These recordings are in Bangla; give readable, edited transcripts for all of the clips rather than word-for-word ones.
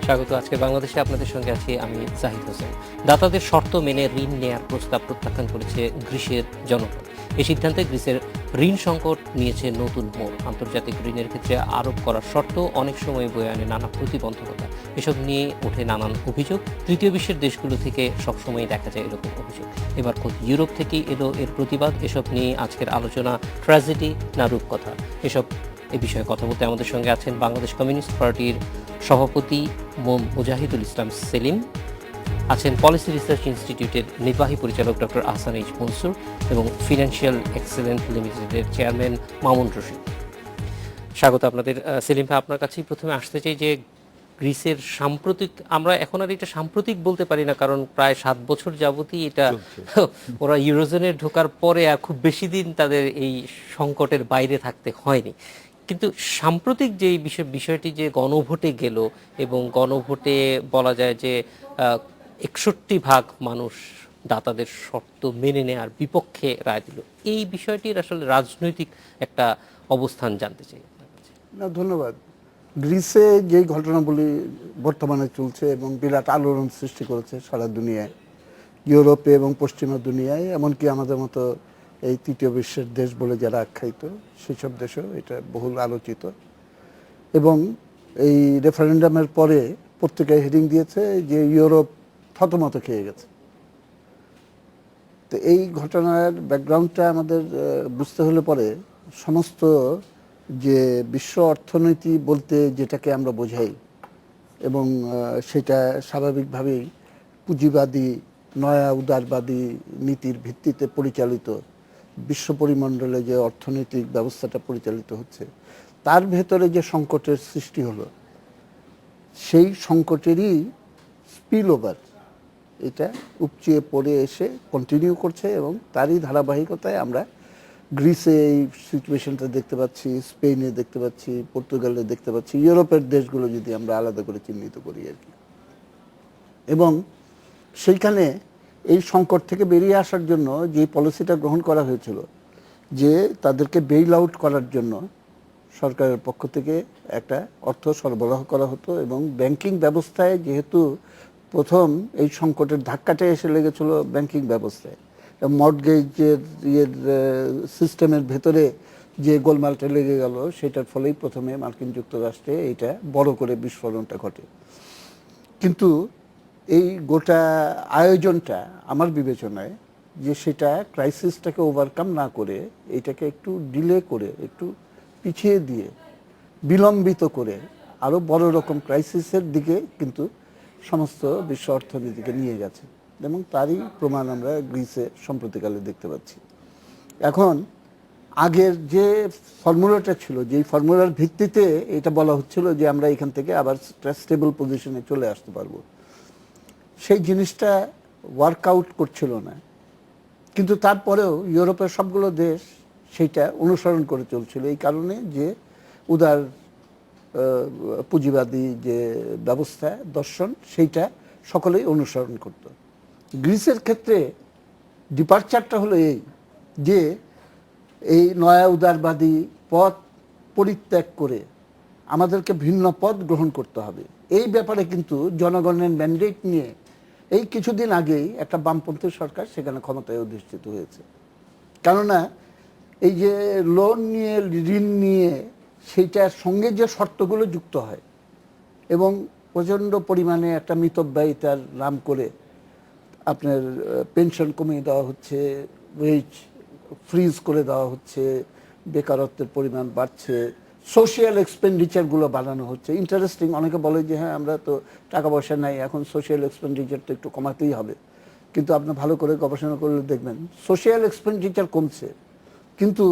স্বাগত। আজকে বাংলাদেশে আপনাদের সঙ্গে আছি আমি জাহিদ হোসেন। দাতাদের শর্ত মেনে ঋণ নেয়ার প্রস্তাব প্রত্যাখ্যান করেছে গ্রিসের জনগণ। এই সিদ্ধান্তে গ্রিসের ঋণ সংকট নিয়েছে নতুন মোড়। আন্তর্জাতিক ঋণের ক্ষেত্রে আরোপ করার শর্ত অনেক সময় বয়ে আনে নানা প্রতিবন্ধকতা। এসব নিয়ে ওঠে নানান অভিযোগ। তৃতীয় বিশ্বের দেশগুলো থেকে সবসময় দেখা যায় এরকম অভিযোগ। এবার খোদ ইউরোপ থেকেই এলো এর প্রতিবাদ। এসব নিয়ে আজকের আলোচনা ট্র্যাজেডি না রূপকথা, এ বিষয়ে কথা বলতে আমাদের সঙ্গে আছেন বাংলাদেশ কমিউনিস্ট পার্টির সভাপতি মুজাহিদুল ইসলাম সেলিম, আছেন পলিসি রিসার্চ ইনস্টিটিউটের নির্বাহী পরিচালক ডক্টর আহসান এইচ মনসুর এবং ফিনান্সিয়াল এক্সেলেন্স লিমিটেডের চেয়ারম্যান মামুন রশিদ। স্বাগত আপনাদের। সেলিম ভাই, আপনার কাছেই প্রথমে আসতে চাই যে গ্রিসের সাম্প্রতিক, আমরা এখন আর এটা সাম্প্রতিক বলতে পারি না, কারণ প্রায় 7 বছর যাবতই এটা ওরা ইউরোজোনে ঢোকার পরে আর খুব বেশি দিন তাদের এই সংকটের বাইরে থাকতে হয়নি। কিন্তু সাম্প্রতিক যে বিষয়টি যে গণভোটে গেল এবং গণভোটে বলা যায় যে 61% মানুষ দাতাদের শর্ত মেনে নেওয়ার বিপক্ষে রায় দিল, এই বিষয়টির আসলে রাজনৈতিক একটা অবস্থান জানতে চাই আপনার কাছে। না, ধন্যবাদ। গ্রিসে যেই ঘটনাগুলি বর্তমানে চলছে এবং বিরাট আলোড়ন সৃষ্টি করেছে সারা দুনিয়ায়, ইউরোপে এবং পশ্চিমা দুনিয়ায়, এমনকি আমাদের মতো এই তৃতীয় বিশ্বের দেশ বলে যারা আখ্যায়িত সেসব দেশেও এটা বহুল আলোচিত। এবং এই রেফারেন্ডামের পরে পত্রিকায় হেডিং দিয়েছে যে ইউরোপ থতমত খেয়ে গেছে। তো এই ঘটনার ব্যাকগ্রাউন্ডটা আমাদের বুঝতে হলে পরে সমস্ত যে বিশ্ব অর্থনীতি বলতে যেটাকে আমরা বোঝাই এবং সেটা স্বাভাবিকভাবেই পুঁজিবাদী নয়া উদারবাদী নীতির ভিত্তিতে পরিচালিত বিশ্ব পরিমণ্ডলে যে অর্থনৈতিক ব্যবস্থাটা পরিচালিত হচ্ছে, তার ভেতরে যে সংকটের সৃষ্টি হলো, সেই সংকটেরই স্পিল ওভার এটা উপচিয়ে পড়ে এসে কন্টিনিউ করছে এবং তারই ধারাবাহিকতায় আমরা গ্রিসে এই সিচুয়েশনটা দেখতে পাচ্ছি, স্পেনে দেখতে পাচ্ছি, পর্তুগালে দেখতে পাচ্ছি, ইউরোপের দেশগুলো যদি আমরা আলাদা করে চিহ্নিত করি আর কি। এবং সেইখানে এই সংকট থেকে বেরিয়ে আসার জন্য যে পলিসিটা গ্রহণ করা হয়েছিল, যে তাদেরকে বেইল আউট করার জন্য সরকারের পক্ষ থেকে একটা অর্থ সরবরাহ করা হতো এবং ব্যাংকিং ব্যবস্থায় যেহেতু প্রথম এই সংকটের ধাক্কাটা এসে লেগেছিল ব্যাংকিং ব্যবস্থায়, মর্টগেজের সিস্টেমের ভেতরে যে গোলমালটা লেগে গেল, সেটার ফলেই প্রথমে মার্কিন যুক্তরাষ্ট্রে এইটা বড় করে বিস্ফোরণটা ঘটে। কিন্তু এই গোটা আয়োজনটা আমার বিবেচনায় যে সেটা ক্রাইসিসটাকে ওভারকাম না করে এইটাকে একটু ডিলে করে, একটু পিছিয়ে দিয়ে, বিলম্বিত করে আরও বড় রকম ক্রাইসিসের দিকে কিন্তু সমস্ত বিশ্ব অর্থনীতিকে নিয়ে গেছে এবং তারই প্রমাণ আমরা গ্রিসে সম্প্রতিকালে দেখতে পাচ্ছি। এখন আগের যে ফর্মুলাটা ছিল, যেই ফর্মুলার ভিত্তিতে এটা বলা হচ্ছিল যে আমরা এখান থেকে আবার স্টেবল পজিশনে চলে আসতে পারবো, সেই জিনিসটা ওয়ার্কআউট করছিল না। কিন্তু তারপরেও ইউরোপের সবগুলো দেশ সেইটা অনুসরণ করে চলছিল, এই কারণে যে উদার পুঁজিবাদী যে ব্যবস্থা দর্শন, সেইটা সকলেই অনুসরণ করত। গ্রিসের ক্ষেত্রে ডিপার্চারটা হলো এই যে এই নয়া উদারবাদী পথ পরিত্যাগ করে আমাদেরকে ভিন্ন পথ গ্রহণ করতে হবে। এই ব্যাপারে কিন্তু জনগণের ম্যান্ডেট নিয়ে এই কিছুদিন আগেই একটা বামপন্থী সরকার সেখানে ক্ষমতায় অধিষ্ঠিত হয়েছে। কেননা এই যে লোন নিয়ে, ঋণ নিয়ে, সেইটার সঙ্গে যে শর্তগুলো যুক্ত হয় এবং প্রচণ্ড পরিমাণে একটা মিতব্যয়িতার নাম করে আপনার পেনশন কমিয়ে দেওয়া হচ্ছে, ওয়েজ ফ্রিজ করে দেওয়া হচ্ছে, বেকারত্বের পরিমাণ বাড়ছে, সোশিয়াল এক্সপেন্ডিচারগুলো বাড়ানো হচ্ছে। ইন্টারেস্টিং, অনেকে বলে যে হ্যাঁ আমরা তো টাকা পয়সা নাই, এখন সোশিয়াল এক্সপেন্ডিচার তো একটু কমাতেই হবে। কিন্তু আপনি ভালো করে গবেষণা করলে দেখবেন সোশিয়াল এক্সপেন্ডিচার কমছে, কিন্তু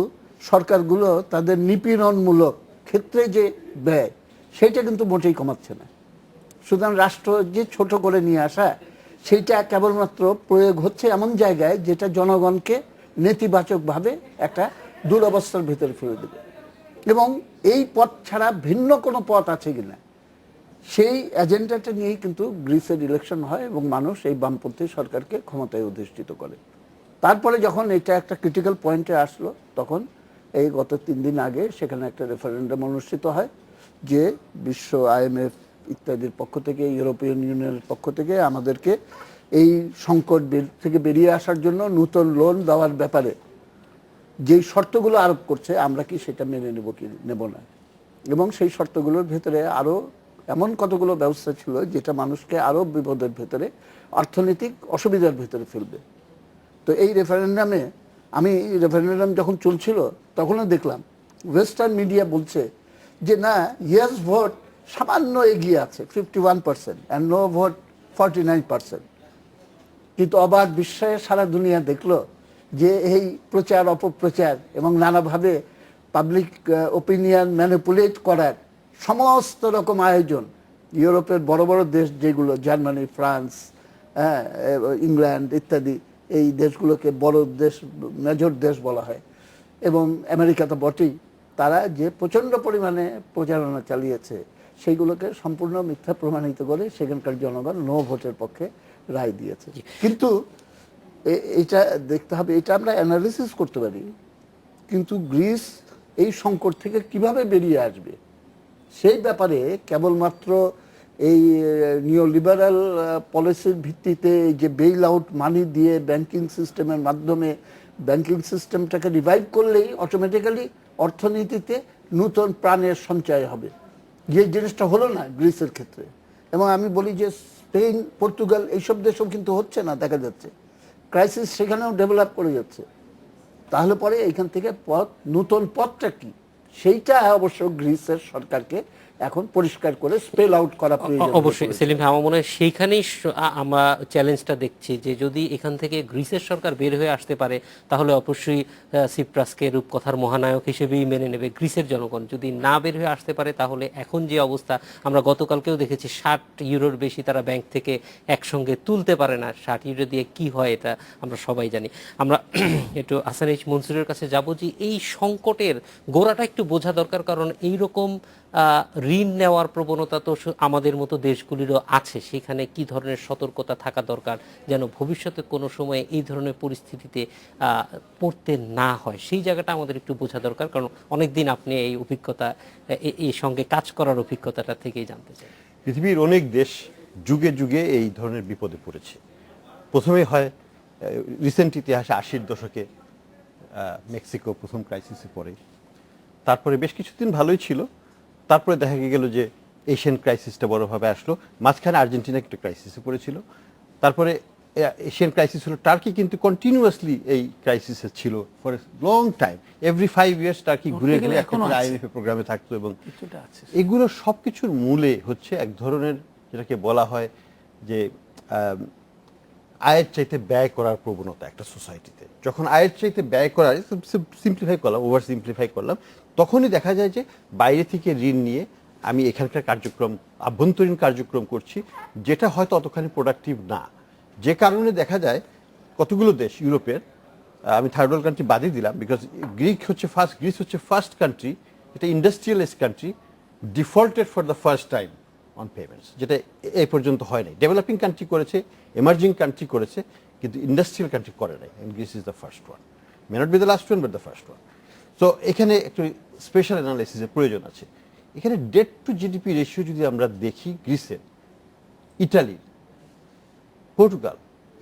সরকারগুলো তাদের নিপীড়নমূলক ক্ষেত্রে যে ব্যয়, সেইটা কিন্তু মোটেই কমাচ্ছে না। সুতরাং রাষ্ট্র যে ছোট করে নিয়ে আসা, সেইটা কেবলমাত্র প্রয়োগ হচ্ছে এমন জায়গায় যেটা জনগণকে নেতিবাচকভাবে একটা দুরবস্থার ভিতরে ফেলে দেবে। এবং এই পথ ছাড়া ভিন্ন কোনো পথ আছে কিনা, সেই এজেন্ডাটা নিয়েই কিন্তু গ্রিসের ইলেকশন হয় এবং মানুষ এই বামপন্থী সরকারকে ক্ষমতায় অধিষ্ঠিত করে। তারপরে যখন এটা একটা ক্রিটিক্যাল পয়েন্টে আসলো, তখন এই গত 3 দিন আগে সেখানে একটা রেফারেন্ডাম অনুষ্ঠিত হয় যে বিশ্ব IMF ইত্যাদির পক্ষ থেকে, ইউরোপিয়ান ইউনিয়নের পক্ষ থেকে আমাদেরকে এই সংকট থেকে বেরিয়ে আসার জন্য নতুন লোন দেওয়ার ব্যাপারে যেই শর্তগুলো আরোপ করছে, আমরা কি সেটা মেনে নেব কি নেব না। এবং সেই শর্তগুলোর ভেতরে আরও এমন কতগুলো ব্যবস্থা ছিল যেটা মানুষকে আরও বিপদের ভেতরে, অর্থনৈতিক অসুবিধার ভেতরে ফেলবে। তো এই রেফারেন্ডাম যখন চলছিল তখনও দেখলাম ওয়েস্টার্ন মিডিয়া বলছে যে না, ইয়েস ভোট সামান্য এগিয়ে আছে 51% অ্যান্ড নো ভোট 49%। কিন্তু অবাক বিস্ময়ে সারা দুনিয়া দেখলো যে এই প্রচার অপপ্রচার এবং নানাভাবে পাবলিক ওপিনিয়ন ম্যানিপুলেট করার সমস্ত রকম আয়োজন ইউরোপের বড় বড় দেশ যেগুলো, জার্মানি, ফ্রান্স, ইংল্যান্ড ইত্যাদি, এই দেশগুলোকে বড় দেশ, মেজর দেশ বলা হয়, এবং আমেরিকা তো বটেই, তারা যে প্রচণ্ড পরিমাণে প্রচারণা চালিয়েছে সেইগুলোকে সম্পূর্ণ মিথ্যা প্রমাণিত করে সেখানকার জনগণ নো ভোটের পক্ষে রায় দিয়েছে। কিন্তু এটা দেখতে হবে, এটা আমরা অ্যানালিসিস করতে পারি, কিন্তু গ্রিস এই সংকট থেকে কিভাবে বেরিয়ে আসবে সেই ব্যাপারে কেবলমাত্র এই নিওলিবারাল পলিসির ভিত্তিতে যে বেইল আউট মানি দিয়ে ব্যাংকিং সিস্টেমের মাধ্যমে ব্যাংকিং সিস্টেমটাকে রিভাইভ করলেই অটোমেটিক্যালি অর্থনীতিতে নতুন প্রাণের সঞ্চয় হবে, যে জিনিসটা হলো না গ্রিসের ক্ষেত্রে। এবং আমি বলি যে স্পেন, পর্তুগাল এইসব দেশেও কিন্তু হচ্ছে না, দেখা যাচ্ছে ক্রাইসিস সেখানেও ডেভেলপ করে যাচ্ছে। তাহলে পরে এইখান থেকে নতুন পথটা কি, সেইটা অবশ্য গ্রিসের সরকারকে এখন পরিষ্কার করে স্পেল আউট করা প্রয়োজন। অবশ্যই সেলিম ভাই, আমার মনে হয় সেইখানেই আমরা চ্যালেঞ্জটা দেখছি যে যদি এখান থেকে গ্রিসের সরকার বের হয়ে আসতে পারে তাহলে অবশ্যই সিপ্রাসকে রূপকথার মহানায়ক হিসেবেই মেনে নেবে গ্রিসের জনগণ। যদি না বের হয়ে আসতে পারে তাহলে এখন যে অবস্থা, আমরা গতকালকেও দেখেছি 60 ইউরোর বেশি তারা ব্যাংক থেকে একসঙ্গে তুলতে পারে না। 60 ইউরো দিয়ে কি হয় এটা আমরা সবাই জানি। আমরা একটু হাসান এইচ মনসুরের কাছে যাব যে এই সংকটের গোড়াটা একটু বোঝা দরকার, কারণ এইরকম ঋণ নেওয়ার প্রবণতা তো আমাদের মতো দেশগুলিরও আছে। সেখানে কি ধরনের সতর্কতা থাকা দরকার যেন ভবিষ্যতে কোনো সময় এই ধরনের পরিস্থিতিতে পড়তে না হয়, সেই জায়গাটা আমাদের একটু বোঝা দরকার। কারণ অনেকদিন আপনি এই অভিজ্ঞতা, এই সঙ্গে কাজ করার অভিজ্ঞতাটা থেকেই জানতে চাই। পৃথিবীর অনেক দেশ যুগে যুগে এই ধরনের বিপদে পড়েছে। প্রথমে হয় রিসেন্ট ইতিহাসে 80-র দশকে মেক্সিকো প্রথম ক্রাইসিসে পড়ে, তারপরে বেশ কিছুদিন ভালোই ছিল, তারপরে দেখা গেল যে এশিয়ান ক্রাইসিসটা বড়ভাবে আসলো, মাঝখানে আর্জেন্টিনা একটা ক্রাইসিসে পড়েছিল, তারপরে এশিয়ান ক্রাইসিস হলো। টার্কি কিন্তু কন্টিনিউয়াসলি এই ক্রাইসিসে ছিল for a long time, every 5 years turkey ঘুরে গেলে এখন আইএমএফ প্রোগ্রামে থাকতো। এবং এগুলো সব কিছুর মূলে হচ্ছে এক ধরনের যেটাকে বলা হয় যে আয়ের চাইতে ব্যয় করার প্রবণতা একটা সোসাইটিতে। যখন আয়ের চাইতে ব্যয় করার, সিম্পলিফাই করলাম, ওভার সিম্পলিফাই করলাম, তখনই দেখা যায় যে বাইরে থেকে ঋণ নিয়ে আমি এখানকার কার্যক্রম, আভ্যন্তরীণ কার্যক্রম করছি, যেটা হয়তো অতখানি প্রোডাক্টিভ না। যে কারণে দেখা যায় কতগুলো দেশ ইউরোপের, আমি থার্ড ওয়ার্ল্ড কান্ট্রি বাদই দিলাম, বিকজ গ্রিস হচ্ছে ফার্স্ট কান্ট্রি, এটা industrialist country, defaulted for the first time on payments, যেটা এই পর্যন্ত হয় নাই। ডেভেলপিং কান্ট্রি করেছে, এমার্জিং কান্ট্রি করেছে, কিন্তু ইন্ডাস্ট্রিয়াল কান্ট্রি করে নাই। And Greece is the first one, may not be the last one but the first one. So এখানে একটু স্পেশাল অ্যানালাইসিসের প্রয়োজন আছে। এখানে ডেট টু জিডিপি রেশিও যদি আমরা দেখি, গ্রিসের, ইটালির, পর্তুগাল,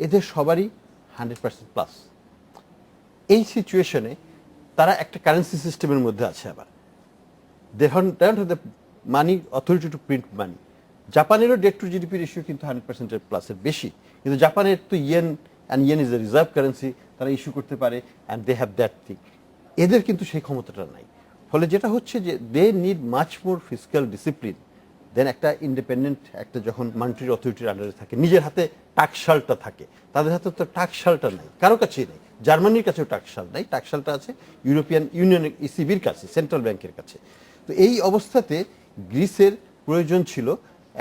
এদের সবারই 100% প্লাস। এই সিচুয়েশনে তারা একটা কারেন্সি সিস্টেমের মধ্যে আছে, আবার they don't have the money authority to print money. জাপানেরও ডেট টু জিডিপি রেশিও কিন্তু 100% প্লাসের বেশি, কিন্তু জাপানের তো yen, and yen is a reserve currency, তারা ইস্যু করতে পারে, and they have that thing. এদের কিন্তু সেই ক্ষমতাটা নাই। ফলে যেটা হচ্ছে যে they need much more fiscal discipline then একটা ইন্ডিপেন্ডেন্ট, একটা যখন মনিটারি অথরিটির আন্ডারে থাকে, নিজের হাতে টাকশালটা থাকে। তাদের হাতে তো টাকশালটা নাই, কারো কাছেই নেই। জার্মানির কাছেও টাকশাল নাই, টাকশালটা আছে ইউরোপিয়ান ইউনিয়নের ইসিবির কাছে, সেন্ট্রাল ব্যাংকের কাছে। তো এই অবস্থাতে গ্রিসের প্রয়োজন ছিল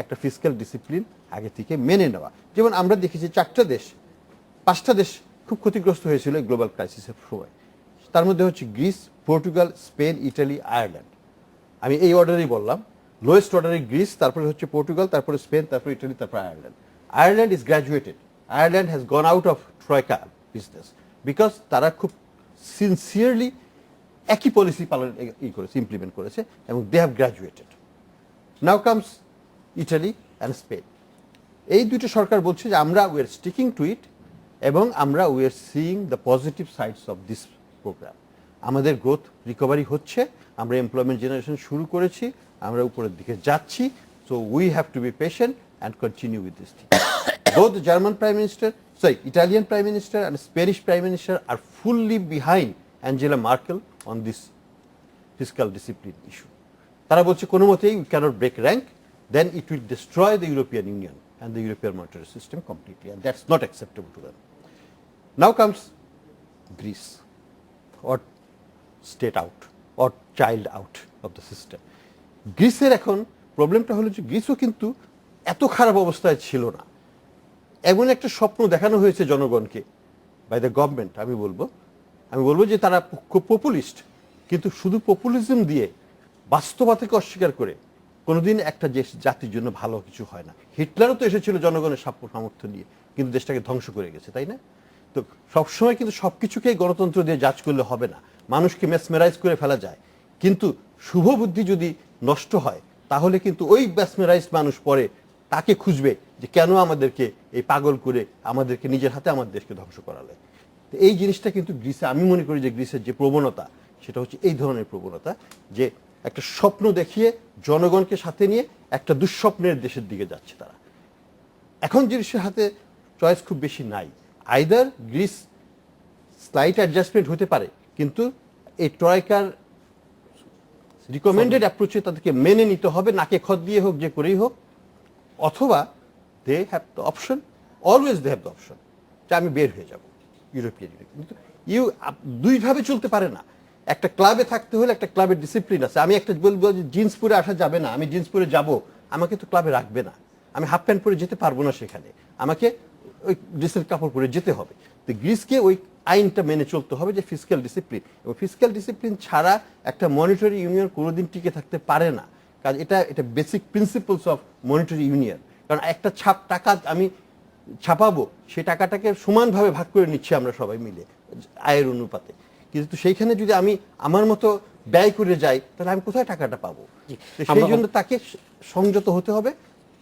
একটা ফিসক্যাল ডিসিপ্লিন আগে থেকে মেনে নেওয়া। যেমন আমরা দেখেছি 5টা দেশ খুব ক্ষতিগ্রস্ত হয়েছিল গ্লোবাল ক্রাইসিসের সময়। তার মধ্যে হচ্ছে Greece, Portugal, Spain, Italy, Ireland. আমি এই অর্ডারেই বললাম, লোয়েস্ট অর্ডারে গ্রিস, তারপরে হচ্ছে পর্তুগাল, তারপরে স্পেন, তারপরে ইটালি, তারপরে Ireland. Ireland is graduated, Ireland has gone out of ট্রয়কা business, because তারা খুব সিনসিয়ারলি একই পলিসি পালন করেছে, ইমপ্লিমেন্ট করেছে, এবং they have graduated. Now comes Italy and Spain. এই দুটো সরকার বলছে যে আমরা we are sticking to it এবং আমরা we are seeing the positive sides of this programme. আমাদের গ্রোথ রিকভারি হচ্ছে, আমরা এমপ্লয়মেন্ট জেনারেশন শুরু করেছি, আমরা উপরের দিকে যাচ্ছি, so we have to be patient and continue with this thing. Both the German Prime Minister, Italian Prime Minister and Spanish Prime Minister are fully behind Angela Merkel on this fiscal discipline issue. তারা বলছে কোনো মতেই we cannot break rank, then it will destroy the European Union and the European monetary system completely, and that's not acceptable to them. Now comes Greece, or state out, or child out of the system. গ্রিসের এখন প্রবলেমটা হলো যে গ্রিসও কিন্তু এত খারাপ অবস্থায় ছিল না। এমন একটা স্বপ্ন দেখানো হয়েছে জনগণকে বাই দ্য গভর্নমেন্ট। আমি বলবো যে তারা খুব পপুলিস্ট, কিন্তু শুধু পপুলিজম দিয়ে বাস্তবতাকে অস্বীকার করে কোনোদিন একটা জাতির জন্য ভালো কিছু হয় না। হিটলারও তো এসেছিল জনগণের সামর্থ্য নিয়ে, কিন্তু দেশটাকে ধ্বংস করে গেছে, তাই না? তো সবসময় কিন্তু সবকিছুকেই গণতন্ত্র দিয়ে জাজ করলে হবে না, মানুষকে মেসমেরাইজ করে ফেলা যায়, কিন্তু শুভ বুদ্ধি যদি নষ্ট হয় তাহলে কিন্তু ওই মেসমেরাইজ মানুষ পরে তাকে খুঁজবে যে কেন আমাদেরকে এই পাগল করে আমাদেরকে নিজের হাতে আমাদের দেশকে ধ্বংস করালে। তো এই জিনিসটা কিন্তু গ্রিসে, আমি মনে করি যে গ্রিসের যে প্রবণতা সেটা হচ্ছে এই ধরনের প্রবণতা, যে একটা স্বপ্ন দেখিয়ে জনগণকে সাথে নিয়ে একটা দুঃস্বপ্নের দেশের দিকে যাচ্ছে তারা। এখন গ্রিসের হাতে চয়েস খুব বেশি নাই, আইদার গ্রিস স্লাইট অ্যাডজাস্টমেন্ট হতে পারে, কিন্তু এই ট্রয়কার রিকমেন্ডেড অ্যাপ্রোচে তাদেরকে মেনে নিতে হবে, নাকে খত দিয়ে হোক, যে করেই হোক, অথবা they have the option, always they have the option যে আমি বের হয়ে যাব ইউরোপিয়ান ইউনিয়ন। কিন্তু দুইভাবে চলতে পারে না। একটা ক্লাবে থাকতে হলে একটা ক্লাবের ডিসিপ্লিন আছে। আমি একটা বলবো যে জিন্স পরে আসা যাবে না, আমি জিন্স পরে যাব, আমাকে তো ক্লাবে রাখবে না, আমি হাফ প্যান্ট পরে যেতে পারবো না, সেখানে আমাকে ওই ড্রেসের কাপড় পরে যেতে হবে। তো গ্রিসকে ওই আইনটা মেনে চলতে হবে যে ফিসক্যাল ডিসিপ্লিন, এবং ফিসক্যাল ডিসিপ্লিন ছাড়া একটা মনিটারি ইউনিয়ন কোনোদিন টিকে থাকতে পারে না। কারণ এটা basic principles of monetary union. কারণ একটা টাকা আমি ছাপাবো, সেই টাকাটাকে সমানভাবে ভাগ করে নিচ্ছি আমরা সবাই মিলে আয়ের অনুপাতে, কিন্তু সেইখানে যদি আমি আমার মতো ব্যয় করে যাই তাহলে আমি কোথায় টাকাটা পাবো? সেই জন্য তাকে সংযত হতে হবে,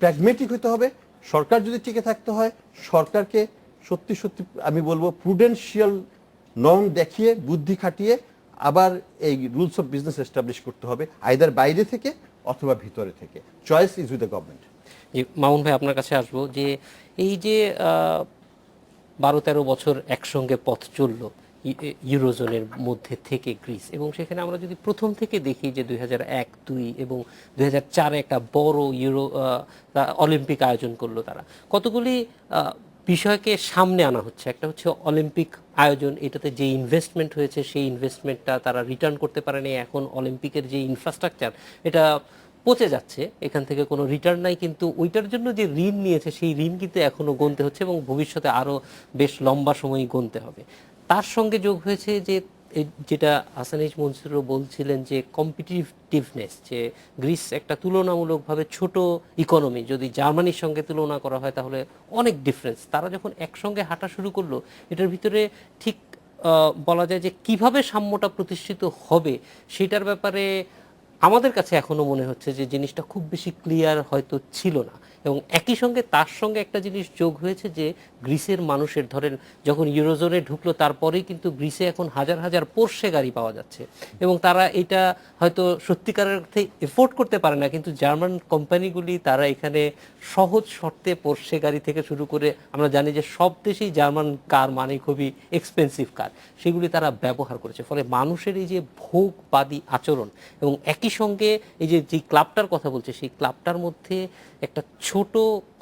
প্র্যাগমেটিক হতে হবে। সরকার যদি টিকে থাকতে হয়, সরকারকে সত্যি সত্যি আমি বলবো প্রুডেন্সিয়াল নর্ম দেখিয়ে, বুদ্ধি খাটিয়ে আবার এই রুলস অফ বিজনেস এস্টাবলিশ করতে হবে, আইদার বাইরে থেকে অথবা ভিতরে থেকে। Choice is with the government. জি, মামুন ভাই আপনার কাছে আসবো, যে এই যে 12-13 বছর একসঙ্গে পথ চললো ইউরোজোনের মধ্যে থেকে গ্রিস, এবং সেখানে আমরা যদি প্রথম থেকে দেখি যে 2001, 2002 এবং 2004 একটা বড় অলিম্পিক আয়োজন করলো তারা, কতগুলি বিষয়কে সামনে আনা হচ্ছে। একটা হচ্ছে অলিম্পিক আয়োজন, এটাতে যে ইনভেস্টমেন্ট হয়েছে সেই ইনভেস্টমেন্টটা তারা রিটার্ন করতে পারেনি। এখন অলিম্পিকের যে ইনফ্রাস্ট্রাকচার এটা পচে যাচ্ছে, এখান থেকে কোনো রিটার্ন নাই, কিন্তু ওইটার জন্য যে ঋণ নিয়েছে সেই ঋণ কিন্তু এখনো গুনতে হচ্ছে এবং ভবিষ্যতে আরও বেশ লম্বা সময় গুনতে হবে। তার সঙ্গে যোগ হয়েছে যে যেটা হাসানিজ মনসুরও বলছিলেন যে কম্পিটিটিভনেস, যে গ্রিস একটা তুলনামূলকভাবে ছোট ইকোনমি, যদি জার্মানির সঙ্গে তুলনা করা হয় তাহলে অনেক ডিফারেন্স। তারা যখন একসঙ্গে হাঁটা শুরু করলো, এটার ভিতরে ঠিক বলা যায় যে কিভাবে সাম্যটা প্রতিষ্ঠিত হবে সেটার ব্যাপারে আমাদের কাছে এখনো মনে হচ্ছে যে জিনিসটা খুব বেশি ক্লিয়ার হয়তো ছিল না। এবং একই সঙ্গে তার সঙ্গে একটা জিনিস যোগ হয়েছে যে গ্রিসের মানুষের, ধরেন যখন ইউরোজোনে ঢুকলো তারপরেই কিন্তু গ্রিসে এখন হাজার হাজার পোর্শে গাড়ি পাওয়া যাচ্ছে, এবং তারা এটা হয়তো সত্যিকারের অর্থে এফোর্ড করতে পারে না, কিন্তু জার্মান কোম্পানিগুলি তারা এখানে সহজ শর্তে পোর্শে গাড়ি থেকে শুরু করে, আমরা জানি যে সব দেশেই জার্মান কার মানে খুবই এক্সপেন্সিভ কার, সেগুলি তারা ব্যবহার করেছে। ফলে মানুষের এই যে ভোগবাদী আচরণ, এবং একই সঙ্গে এই যে ক্লাবটার কথা বলছে সেই ক্লাবটার মধ্যে একটা ছোট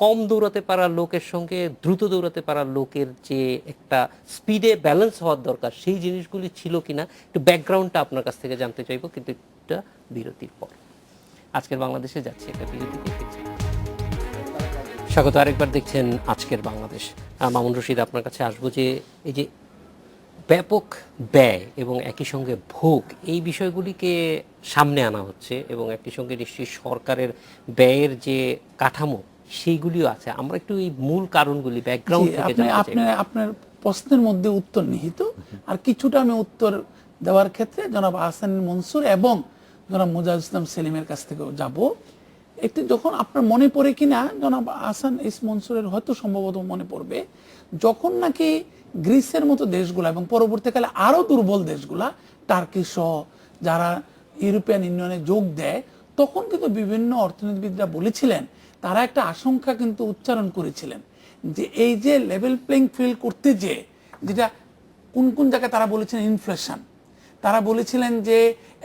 কম দৌড়াতে পারা লোকের সঙ্গে দ্রুত দৌড়াতে পারা লোকের যে একটা স্পিডে ব্যালেন্স হওয়ার দরকার, সেই জিনিসগুলি ছিল কিনা একটু ব্যাকগ্রাউন্ডটা আপনার কাছ থেকে জানতে চাইবো, কিন্তু একটা বিরতির পর। আজকের বাংলাদেশে যাচ্ছে একটা বিরতিতে ফিরছি। স্বাগত আরেকবার, দেখছেন আজকের বাংলাদেশ। মামুন রশিদ, আপনার কাছে আসবো যে এই যে ব্যাপক ব্যয় এবং একই সঙ্গে ভোগ, এই বিষয়গুলিকে সামনে আনা হচ্ছে, এবং একই সঙ্গে নিশ্চয়ই সরকারের ব্যয়ের যে কাঠামো সেইগুলিও আছে। আমরা একটু এই মূল কারণগুলি ব্যাকগ্রাউন্ড থেকে জানতে চাই। আপনার প্রশ্নের মধ্যে উত্তর নিহিত, আর কিছুটা আমি উত্তর দেওয়ার ক্ষেত্রে জনাব আহসান মনসুর এবং জনাব মুজাহিদ ইসলাম সেলিমের কাছ থেকেও যাব। একটি যখন আপনার মনে পড়ে কিনা জনাব আহসান এস মনসুরের হয়তো সম্ভবত মনে পড়বে, যখন নাকি গ্রিসের মতো দেশগুলা এবং পরবর্তীকালে আরো দুর্বল দেশগুলা টার্কি সহ যারা ইউরোপিয়ান ইউনিয়নে যোগ দেয়, তখন কিন্তু বিভিন্ন অর্থনীতিবিদরা বলেছিলেন, তারা একটা আশঙ্কা কিন্তু উচ্চারণ করেছিলেন যে এই যে লেভেল প্লেইং ফিল্ড করতে যেটা কোন কোন জায়গায় তারা বলেছেন ইনফ্লেশন, তারা বলেছিলেন যে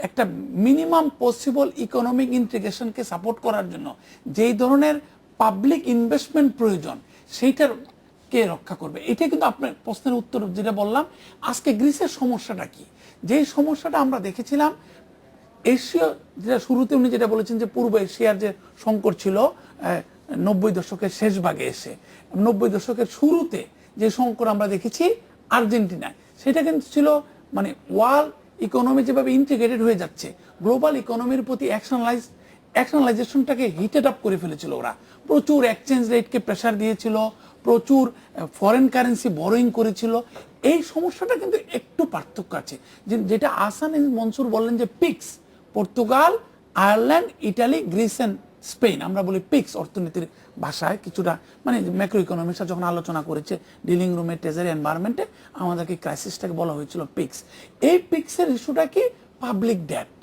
একটা মিনিমাম পসিবল ইকোনমিক ইন্টিগ্রেশনকে সাপোর্ট করার জন্য যেই ধরনের পাবলিক ইনভেস্টমেন্ট প্রয়োজন সেইটার কে রক্ষা করবে। এটা কিন্তু আপনার প্রশ্নের উত্তর যেটা বললাম। আজকে গ্রিসের সমস্যাটা কি, যেই সমস্যাটা আমরা দেখেছিলাম এশীয়, যেটা শুরুতে উনি যেটা বলেছেন যে পূর্ব এশিয়ার যে সংকট ছিল 90 দশকের শেষ ভাগে এসে, 90 দশকের শুরুতে যে সংকট আমরা দেখেছি আর্জেন্টিনায়, সেটা কিন্তু ছিল মানে ওয়ার্ল্ড ইকোনমি যেভাবে ইন্টিগ্রেটেড হয়ে যাচ্ছে, গ্লোবাল ইকোনমির প্রতি অ্যাকশনালাইজেশনটাকে হিটেড আপ করে ফেলেছিল ওরা। প্রচুর এক্সচেঞ্জ রেটকে প্রেসার দিয়েছিল, প্রচুর ফরেন কারেন্সি বরোইং করেছিল। এই সমস্যাটা কিন্তু একটু পার্থক্য আছে, যেটা আহসান মনসুর বললেন যে PIIGS, Portugal, Ireland, Italy, Greece and Spain, আমরা বলি পিক্স অর্থনীতির ভাষায় কিছুটা, মানে ম্যাক্রো ইকোনমিক্সটা যখন আলোচনা করেছে ডিলিং রুমে ট্রেজারি এনভায়রনমেন্টে আমাদেরকে ক্রাইসিসটাকে বলা হয়েছিল পিক্স। এই পিক্সের ইস্যুটা কি পাবলিক ডেট,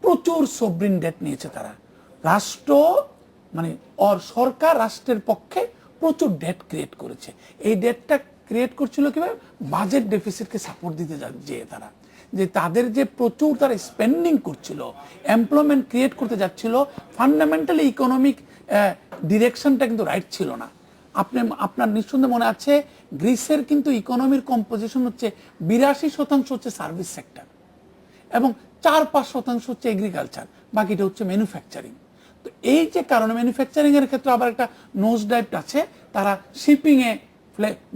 প্রচুর সভরিন ডেট নিয়েছে তারা, রাষ্ট্র মানে সরকার রাষ্ট্রের পক্ষে প্রচুর ডেট ক্রিয়েট করেছে। এই ডেটটা ক্রিয়েট করছিল কিভাবে, বাজেট ডেফিসিটকে সাপোর্ট দিতে যেয়ে তারা, যে তাদের যে প্রচুর তারা স্পেন্ডিং করছিল, এমপ্লয়মেন্ট ক্রিয়েট করতে যাচ্ছিল, ফান্ডামেন্টালি ইকোনমিক ডিরেকশনটা কিন্তু রাইট ছিল না। আপনার নিঃসন্দেহে মনে আছে গ্রিসের কিন্তু ইকোনমির কম্পোজিশন হচ্ছে 82% হচ্ছে সার্ভিস সেক্টর এবং 4-5% হচ্ছে এগ্রিকালচার, বাকিটা হচ্ছে ম্যানুফ্যাকচারিং। তো এই যে কারণে ম্যানুফ্যাকচারিং এর ক্ষেত্রে আবার একটা নোজ ডাইভ আছে, তারা শিপিং এ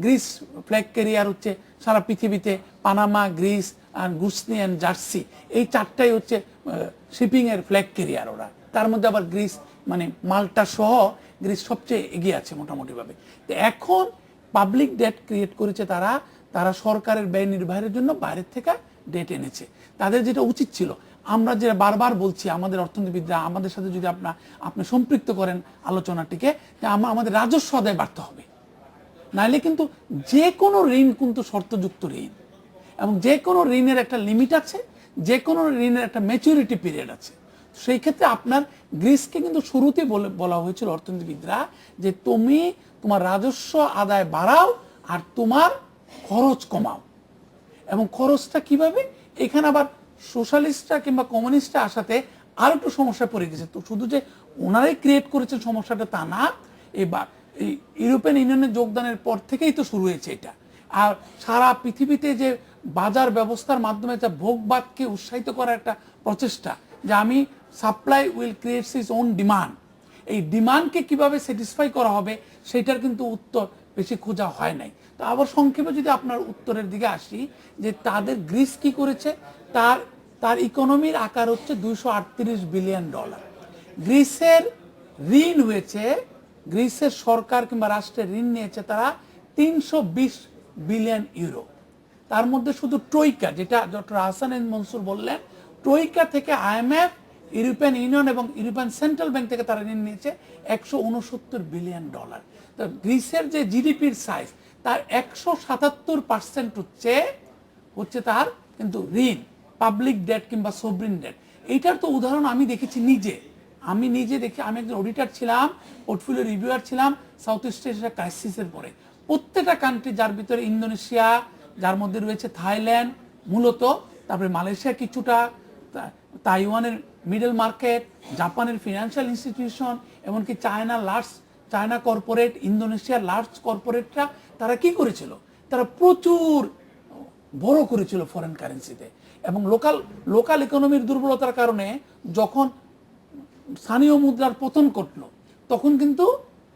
গ্রিস ফ্ল্যাগ ক্যারিয়ার হচ্ছে সারা পৃথিবীতে, পানামা, গ্রিস আর গুসনি অ্যান্ড জার্সি, এই চারটাই হচ্ছে শিপিং এর ফ্ল্যাগ ক্যারিয়ার ওরা। তার মধ্যে আবার গ্রিস মানে মাল্টা সহ গ্রিস সবচেয়ে এগিয়ে আছে মোটামুটিভাবে। তো এখন পাবলিক ডেট ক্রিয়েট করেছে তারা সরকারের ব্যয় নির্বাহের জন্য বাইরের থেকে ডেট এনেছে। তাদের যেটা উচিত ছিল, আমরা যে বারবার বলছি আমাদের অর্থনীতিবিদরা আমাদের সাথে যদি আপনি সম্পৃক্ত করেন আলোচনাটিকে, যে আমাদের রাজস্ব আদায় বাড়তে হবে, নাইলে কিন্তু যে কোনো ঋণ কিন্তু শর্তযুক্ত ঋণ, এবং যে কোনো ঋণের একটা লিমিট আছে, যে কোনো ঋণের একটা ম্যাচুরিটি পিরিয়ড আছে। সেই ক্ষেত্রে আপনার গ্রিসকে কিন্তু শুরুতে বলা হয়েছিল অর্থনীতিবিদরা যে তুমি তোমার রাজস্ব আদায় বাড়াও আর তোমার খরচ কমাও। এবং খরচটা কিভাবে, এখানে আবার সোশ্যালিস্টরা কিংবা কমিউনিস্টরা আসাতে আর একটু সমস্যায় পড়ে গেছে। তো শুধু যে ওনারাই ক্রিয়েট করেছেন সমস্যাটা তা না, এই ইউরোপিয়ান ইউনিয়নের যোগদানের পর থেকেই তো শুরু হয়েছে এটা। আর সারা পৃথিবীতে যে বাজার ব্যবস্থার মাধ্যমে যা ভোগবাদকে উৎসাহিত করার একটা প্রচেষ্টা, যে আমি supply will creates its own demand, এই ডিমান্ডকে কিভাবে স্যাটিসফাই করা হবে সেটার কিন্তু উত্তর বেশি খোঁজা হয় নাই। তো আবার সংক্ষেপে যদি আপনার উত্তরের দিকে আসি, যে তাদের গ্রিস কি করেছে, তার ইকোনমির আকার হচ্ছে $238 বিলিয়ন। গ্রিসের ঋণ হয়েছে, গ্রিসের সরকার কিংবা রাষ্ট্রের ঋণ নিয়েছে তারা 320 বিলিয়ন ইউরো। তার মধ্যে শুধু ট্রয়িকা, যেটা ডক্টর আহসান মনসুর বললেন, ট্রয়িকা থেকে IMF, ইউরোপিয়ান ইউনিয়ন এবং ইউরোপিয়ান সেন্ট্রাল ব্যাংক থেকে তারা ঋণ নিয়েছে $169 বিলিয়ন। তো গ্রিসের যে জিডিপির সাইজ তার 177% হচ্ছে তার কিন্তু ঋণ, পাবলিক ডেট কিংবা সভরিন ডেট। এইটার তো উদাহরণ আমি দেখেছি আমি নিজে দেখি, আমি একজন অডিটর ছিলাম, পোর্টফোলিও রিভিউয়ার ছিলাম সাউথ ইস্ট এশিয়া ক্রাইসিসের পরে। প্রত্যেকটা কান্ট্রি, যার ভিতরে ইন্দোনেশিয়া, যার মধ্যে রয়েছে থাইল্যান্ড মূলত, তারপরে মালয়েশিয়া কিছুটা, তাইওয়ানের মিডল মার্কেট, জাপানের ফিনান্সিয়াল ইনস্টিটিউশন, এমনকি চায়না কর্পোরেট, ইন্দোনেশিয়ার লার্জ কর্পোরেটরা তারা কি করেছিল, তারা প্রচুর বড় করেছিল ফরেন কারেন্সিতে। এবং লোকাল ইকোনমির দুর্বলতার কারণে যখন স্থানীয় মুদ্রার পতন ঘটল তখন কিন্তু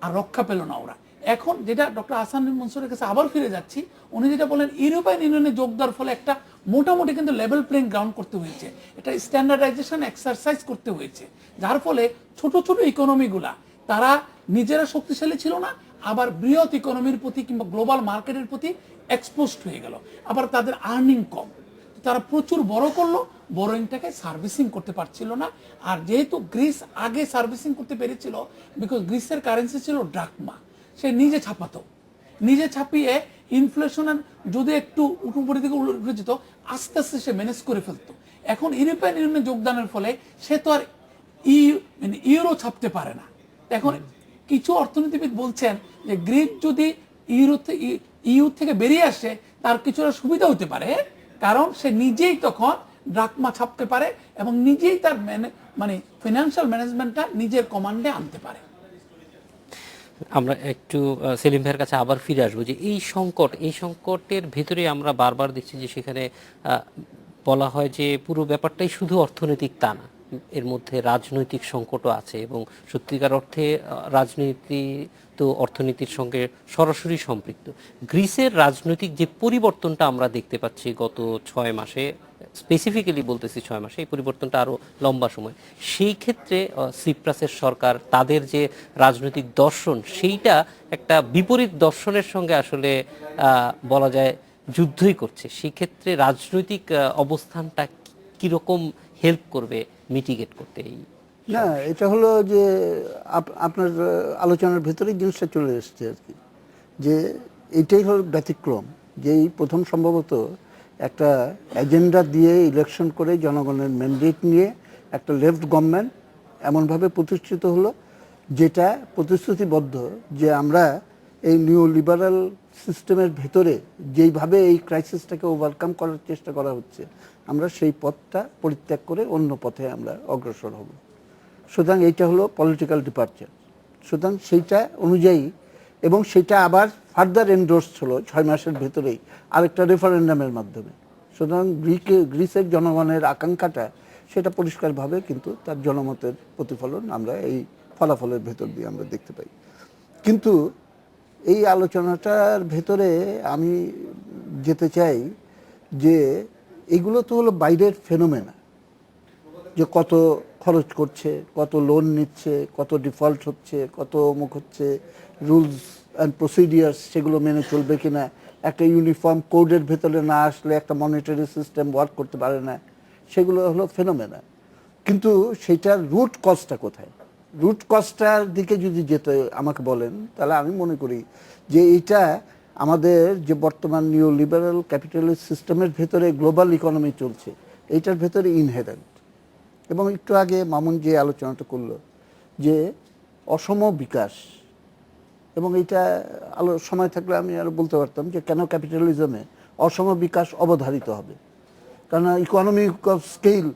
আর রক্ষা পেল না ওরা। এখন যেটা ডক্টর আহসান মনসুরের কাছে আবার ফিরে যাচ্ছি, উনি যেটা বলেন ইউরোপিয়ান ইউনিয়নে যোগ দেওয়ার ফলে একটা মোটামুটি কিন্তু লেভেল প্লেইং গ্রাউন্ড করতে হয়েছে, এটা স্ট্যান্ডার্ডাইজেশন এক্সারসাইজ করতে হয়েছে, যার ফলে ছোট ছোট ইকোনমিগুলা তারা নিজেরা শক্তিশালী ছিল না, আবার বৃহৎ ইকোনমির প্রতি কিংবা গ্লোবাল মার্কেটের প্রতি এক্সপোজড হয়ে গেল, আবার তাদের আর্নিং কম, তারা প্রচুর বড় করলো, বোরোইংটাকে সার্ভিসিং করতে পারছিল না। আর যেহেতু গ্রিস আগে সার্ভিসিং করতে পেরেছিল, বিকজ গ্রিসের কারেন্সি ছিল ড্রাকমা, সে নিজে ছাপাতো, নিজে ছাপিয়ে ইনফ্লেশনের যদি একটু উপরের দিকে উঠে যেত, আস্তে আস্তে সে ম্যানেজ করে ফেলতো। এখন ইউরোপিয়ান ইউনিয়নে যোগদানের ফলে সে তো আর ইউরো ছাপতে পারে না। এখন কিছু অর্থনীতিবিদ বলছেন যে গ্রিস যদি ইউ থেকে বেরিয়ে আসে তার কিছুটা সুবিধা হতে পারে, কারণ সে নিজেই তখন ড্রাকমা ছাপতে পারে এবং নিজেই তার মানে ফিনান্সিয়াল ম্যানেজমেন্টটা নিজের কমান্ডে আনতে পারে। আমরা একটু সেলিম ভাইয়ের কাছে আবার ফিরে আসবো যে এই সংকটের ভেতরে আমরা বারবার দেখছি যে সেখানে বলা হয় যে পুরো ব্যাপারটাই শুধু অর্থনৈতিক, তা না, এর মধ্যে রাজনৈতিক সংকটও আছে এবং সত্যিকার অর্থে রাজনীতি তো অর্থনীতির সঙ্গে সরাসরি সম্পৃক্ত। গ্রিসের রাজনৈতিক যে পরিবর্তনটা আমরা দেখতে পাচ্ছি গত 6 মাসে, স্পেসিফিক্যালি বলতেছি 6 মাসে, এই পরিবর্তনটা আরও লম্বা সময়, সেই ক্ষেত্রে সিপ্রাসের সরকার তাদের যে রাজনৈতিক দর্শন সেইটা একটা বিপরীত দর্শনের সঙ্গে আসলে বলা যায় যুদ্ধই করছে। সেই ক্ষেত্রে রাজনৈতিক অবস্থানটা কীরকম হেল্প করবে মিটিগেট করতে? এই না, এটা হলো যে আপনার আলোচনার ভেতরেই জিনিসটা চলে এসছে আর কি, যে এইটাই হলো ব্যতিক্রম, যে এই প্রথম সম্ভবত একটা এজেন্ডা দিয়ে ইলেকশন করে জনগণের ম্যান্ডেট নিয়ে একটা লেফট গভর্নমেন্ট এমনভাবে প্রতিষ্ঠিত হলো, যেটা প্রতিশ্রুতিবদ্ধ যে আমরা এই নিউ লিবারাল সিস্টেমের ভেতরে যেইভাবে এই ক্রাইসিসটাকে ওভারকাম করার চেষ্টা করা হচ্ছে, আমরা সেই পথটা পরিত্যাগ করে অন্য পথে আমরা অগ্রসর হব। সুতরাং এইটা হলো পলিটিক্যাল ডিপার্চার। সুতরাং সেইটা অনুযায়ী, এবং সেটা আবার ফার্দার এন্ডোর্স হলো 6 মাসের ভেতরেই আরেকটা রেফারেন্ডামের মাধ্যমে। সুতরাং গ্রিসের জনগণের আকাঙ্ক্ষাটা সেটা পরিষ্কারভাবে কিন্তু তার জনমতের প্রতিফলন আমরা এই ফলাফলের ভেতর দিয়ে আমরা দেখতে পাই। কিন্তু এই আলোচনাটার ভেতরে আমি যেতে চাই যে এগুলো তো হলো বাইরের ফেনোমেনা, যে কত খরচ করছে, কত লোন নিচ্ছে, কত ডিফল্ট হচ্ছে, কত অমুক হচ্ছে, রুলস অ্যান্ড প্রসিডিয়ার্স সেগুলো মেনে চলবে কিনা, একটা ইউনিফর্ম কোডের ভেতরে না আসলে একটা মনিটারি সিস্টেম ওয়ার্ক করতে পারে না, সেগুলো হলো ফেনোমেনা। কিন্তু সেটার রুট কজটা কোথায়? রুট কজটার দিকে যদি যেতে আমাকে বলেন, তাহলে আমি মনে করি যে এইটা আমাদের যে বর্তমান নিউ লিবারাল ক্যাপিটালিস্ট সিস্টেমের ভেতরে গ্লোবাল ইকোনমি চলছে, এইটার ভেতরে ইনহেরেন্ট। এবং একটু আগে মামুন যে আলোচনাটা করলো যে অসম বিকাশ, এবং এইটা সময় থাকলে আমি আরও বলতে পারতাম যে কেন ক্যাপিটালিজমে অসম বিকাশ অবধারিত হবে। কারণ ইকোনমিক অফ স্কেল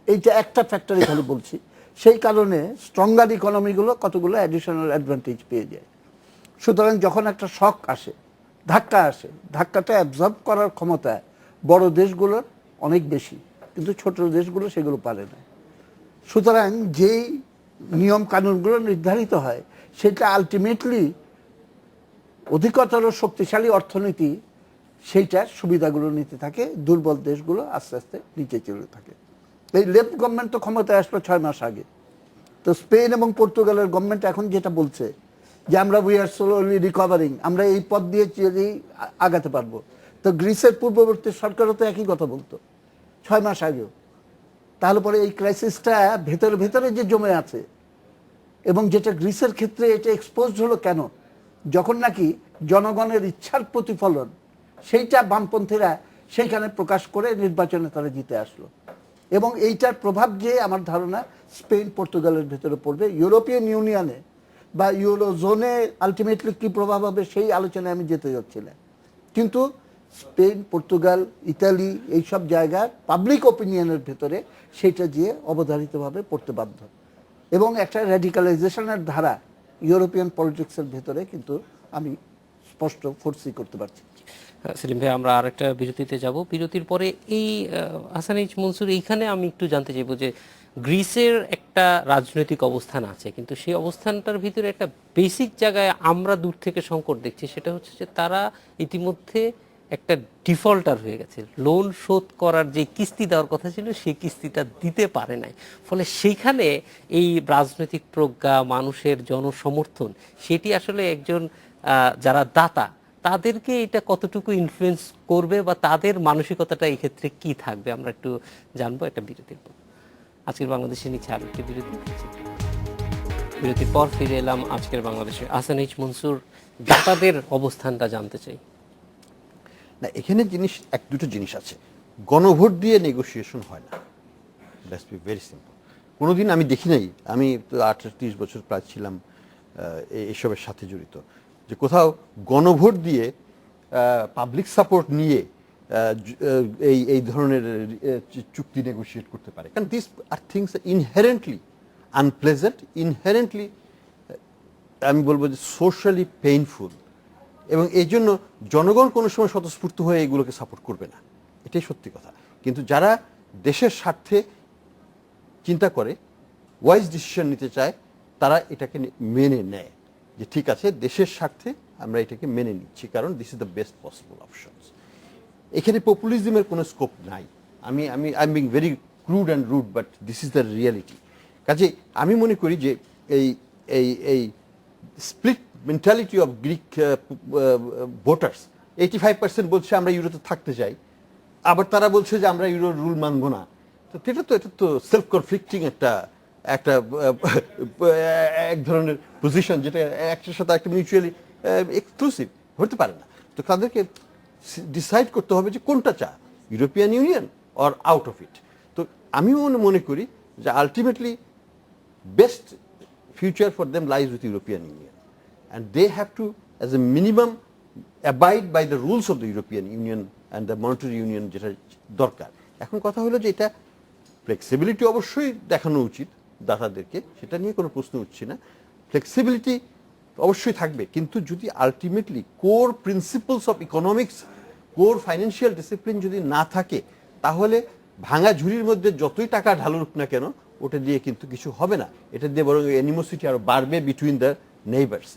এইটা একটা ফ্যাক্টরি খালি বলছি, সেই কারণে স্ট্রঙ্গার ইকোনমিগুলো কতগুলো অ্যাডিশনাল অ্যাডভান্টেজ পেয়ে যায়। সুতরাং যখন একটা শক আসে, ধাক্কা আসে, ধাক্কাটা অ্যাবজর্ব করার ক্ষমতা বড় দেশগুলোর অনেক বেশি, কিন্তু ছোট দেশগুলো সেগুলো পারে না। সুতরাং যেই নিয়ম কানুনগুলো নির্ধারিত হয় সেটা আলটিমেটলি অধিকতর শক্তিশালী অর্থনীতি সেইটার সুবিধাগুলো নিতে থাকে, দুর্বল দেশগুলো আস্তে আস্তে নিচে চলে থাকে। এই লেফট গভর্নমেন্ট তো ক্ষমতায় আসলো 6 মাস আগে। তো স্পেন এবং পর্তুগালের গভর্নমেন্ট এখন যেটা বলছে যে আমরা উই আর স্লোলি রিকভারিং, আমরা এই পথ দিয়ে চলেই আগাতে পারবো। তো গ্রিসের পূর্ববর্তী সরকারও তো একই কথা বলতো 6 মাস আগেও। তাহলে পরে এই ক্রাইসিসটা ভেতরে ভেতরে যে জমে আছে, এবং যেটা গ্রিসের ক্ষেত্রে এটা এক্সপোজড হলো কেন, যখন নাকি জনগণের ইচ্ছার প্রতিফলন সেইটা বামপন্থীরা সেইখানে প্রকাশ করে নির্বাচনে তারা জিতে আসলো। এবং এইটার প্রভাব যে আমার ধারণা স্পেন পর্তুগালের ভেতরে পড়বে। ইউরোপিয়ান ইউনিয়নে বা ইউরোজোনে আলটিমেটলি কী প্রভাব হবে সেই আলোচনায় আমি যেতে যাচ্ছি না, কিন্তু স্পেন, পর্তুগাল, ইতালি এইসব জায়গার পাবলিক ওপিনিয়নের ভেতরে সেইটা গিয়ে অবধারিতভাবে পড়তে বাধ্য, এবং একটা র্যাডিক্যালাইজেশনের ধারা ইউরোপিয়ান পলিটিক্সের ভেতরে কিন্তু আমি স্পষ্ট ফোরসি করতে পারছি। সেলিম ভাই, আমরা আরেকটা বিরতিতে যাব। বিরতির পরে এই হাসান এইচ মনসুর, এইখানে আমি একটু জানতে চাইবো যে গ্রিসের একটা রাজনৈতিক অবস্থান আছে, কিন্তু সেই অবস্থানটার ভিতরে একটা বেসিক জায়গায় আমরা দূর থেকে সংকট দেখছি, সেটা হচ্ছে যে তারা ইতিমধ্যে একটা ডিফল্টার হয়ে গেছে। লোন শোধ করার যে কিস্তি দেওয়ার কথা ছিল সেই কিস্তিটা দিতে পারে নাই। ফলে সেইখানে এই রাজনৈতিক প্রজ্ঞা, মানুষের জনসমর্থন, সেটি আসলে একজন যারা দাতা তাদেরকে এটা কতটুকু ইনফ্লুয়েন্স করবে বা তাদের মানসিকতাটা এই ক্ষেত্রে কি থাকবে আমরা একটু জানবো একটা বিরতির পর। আজকের বাংলাদেশে নিচ্ছে আরো একটি বিরতি। বিরতির পর ফিরে এলাম আজকের বাংলাদেশে। আহসান এইচ মনসুর, দাতাদের অবস্থানটা জানতে চাই। না, এখানে দুটো জিনিস আছে। গণভোট দিয়ে নেগোসিয়েশন হয় না, দ্যাটস বি ভেরি সিম্পল। কোনোদিন আমি দেখি নাই, আমি তো 38 বছর প্রায় ছিলাম এসবের সাথে জড়িত, যে কোথাও গণভোট দিয়ে পাবলিক সাপোর্ট নিয়ে এই ধরনের চুক্তি নেগোসিয়েট করতে পারে। কারণ this R things inherently unpleasant, inherently আমি বলবো যে সোশ্যালি পেইনফুল, এবং এই জন্য জনগণ কোনো সময় স্বতঃস্ফূর্ত হয়ে এগুলোকে সাপোর্ট করবে না, এটাই সত্যি কথা। কিন্তু যারা দেশের স্বার্থে চিন্তা করে, ওয়াইজ ডিসিশন নিতে চায়, তারা এটাকে মেনে নেয় যে ঠিক আছে, দেশের স্বার্থে আমরা এটাকে মেনে নিচ্ছি, কারণ this is the best possible options. এখানে পপুলিজমের কোনো স্কোপ নাই। I am being very crude and rude, but this is the reality. কাজে আমি মনে করি যে এই split mentality of Greek voters, 85% বলছে আমরা ইউরোতে থাকতে চাই, আবার তারা বলছে যে আমরা ইউরোর রুল মানবো না। তো এটা তো সেলফ কনফ্লিক্টিং একটা এক ধরনের পজিশন, যেটা একটার সাথে একটা মিউচুয়ালি এক্সক্লুসিভ হতে পারে না। তো তাদেরকে ডিসাইড করতে হবে যে কোনটা চায়, European union or out of it. তো আমি মনে করি যে ultimately best future for them lies with European Union, and they have to, as a minimum, abide by the rules of the European Union and the monetary union যেটা দরকার। এখন কথা হলো যে এটা ফ্লেক্সিবিলিটি অবশ্যই দেখানো উচিত দাতাদেরকে, সেটা নিয়ে কোনো প্রশ্ন উঠছে না, ফ্লেক্সিবিলিটি অবশ্যই থাকবে, কিন্তু যদি ultimately core principles of economics, core financial discipline যদি না থাকে, তাহলে ভাঙা ঝুড়ির মধ্যে যতই টাকা ঢালুক না কেন, ওটা দিয়ে কিন্তু কিছু হবে না। এটা দিয়ে বরং অ্যানিমোসিটি আরো বাড়বে বিটুইন দ্য নেইবার্স।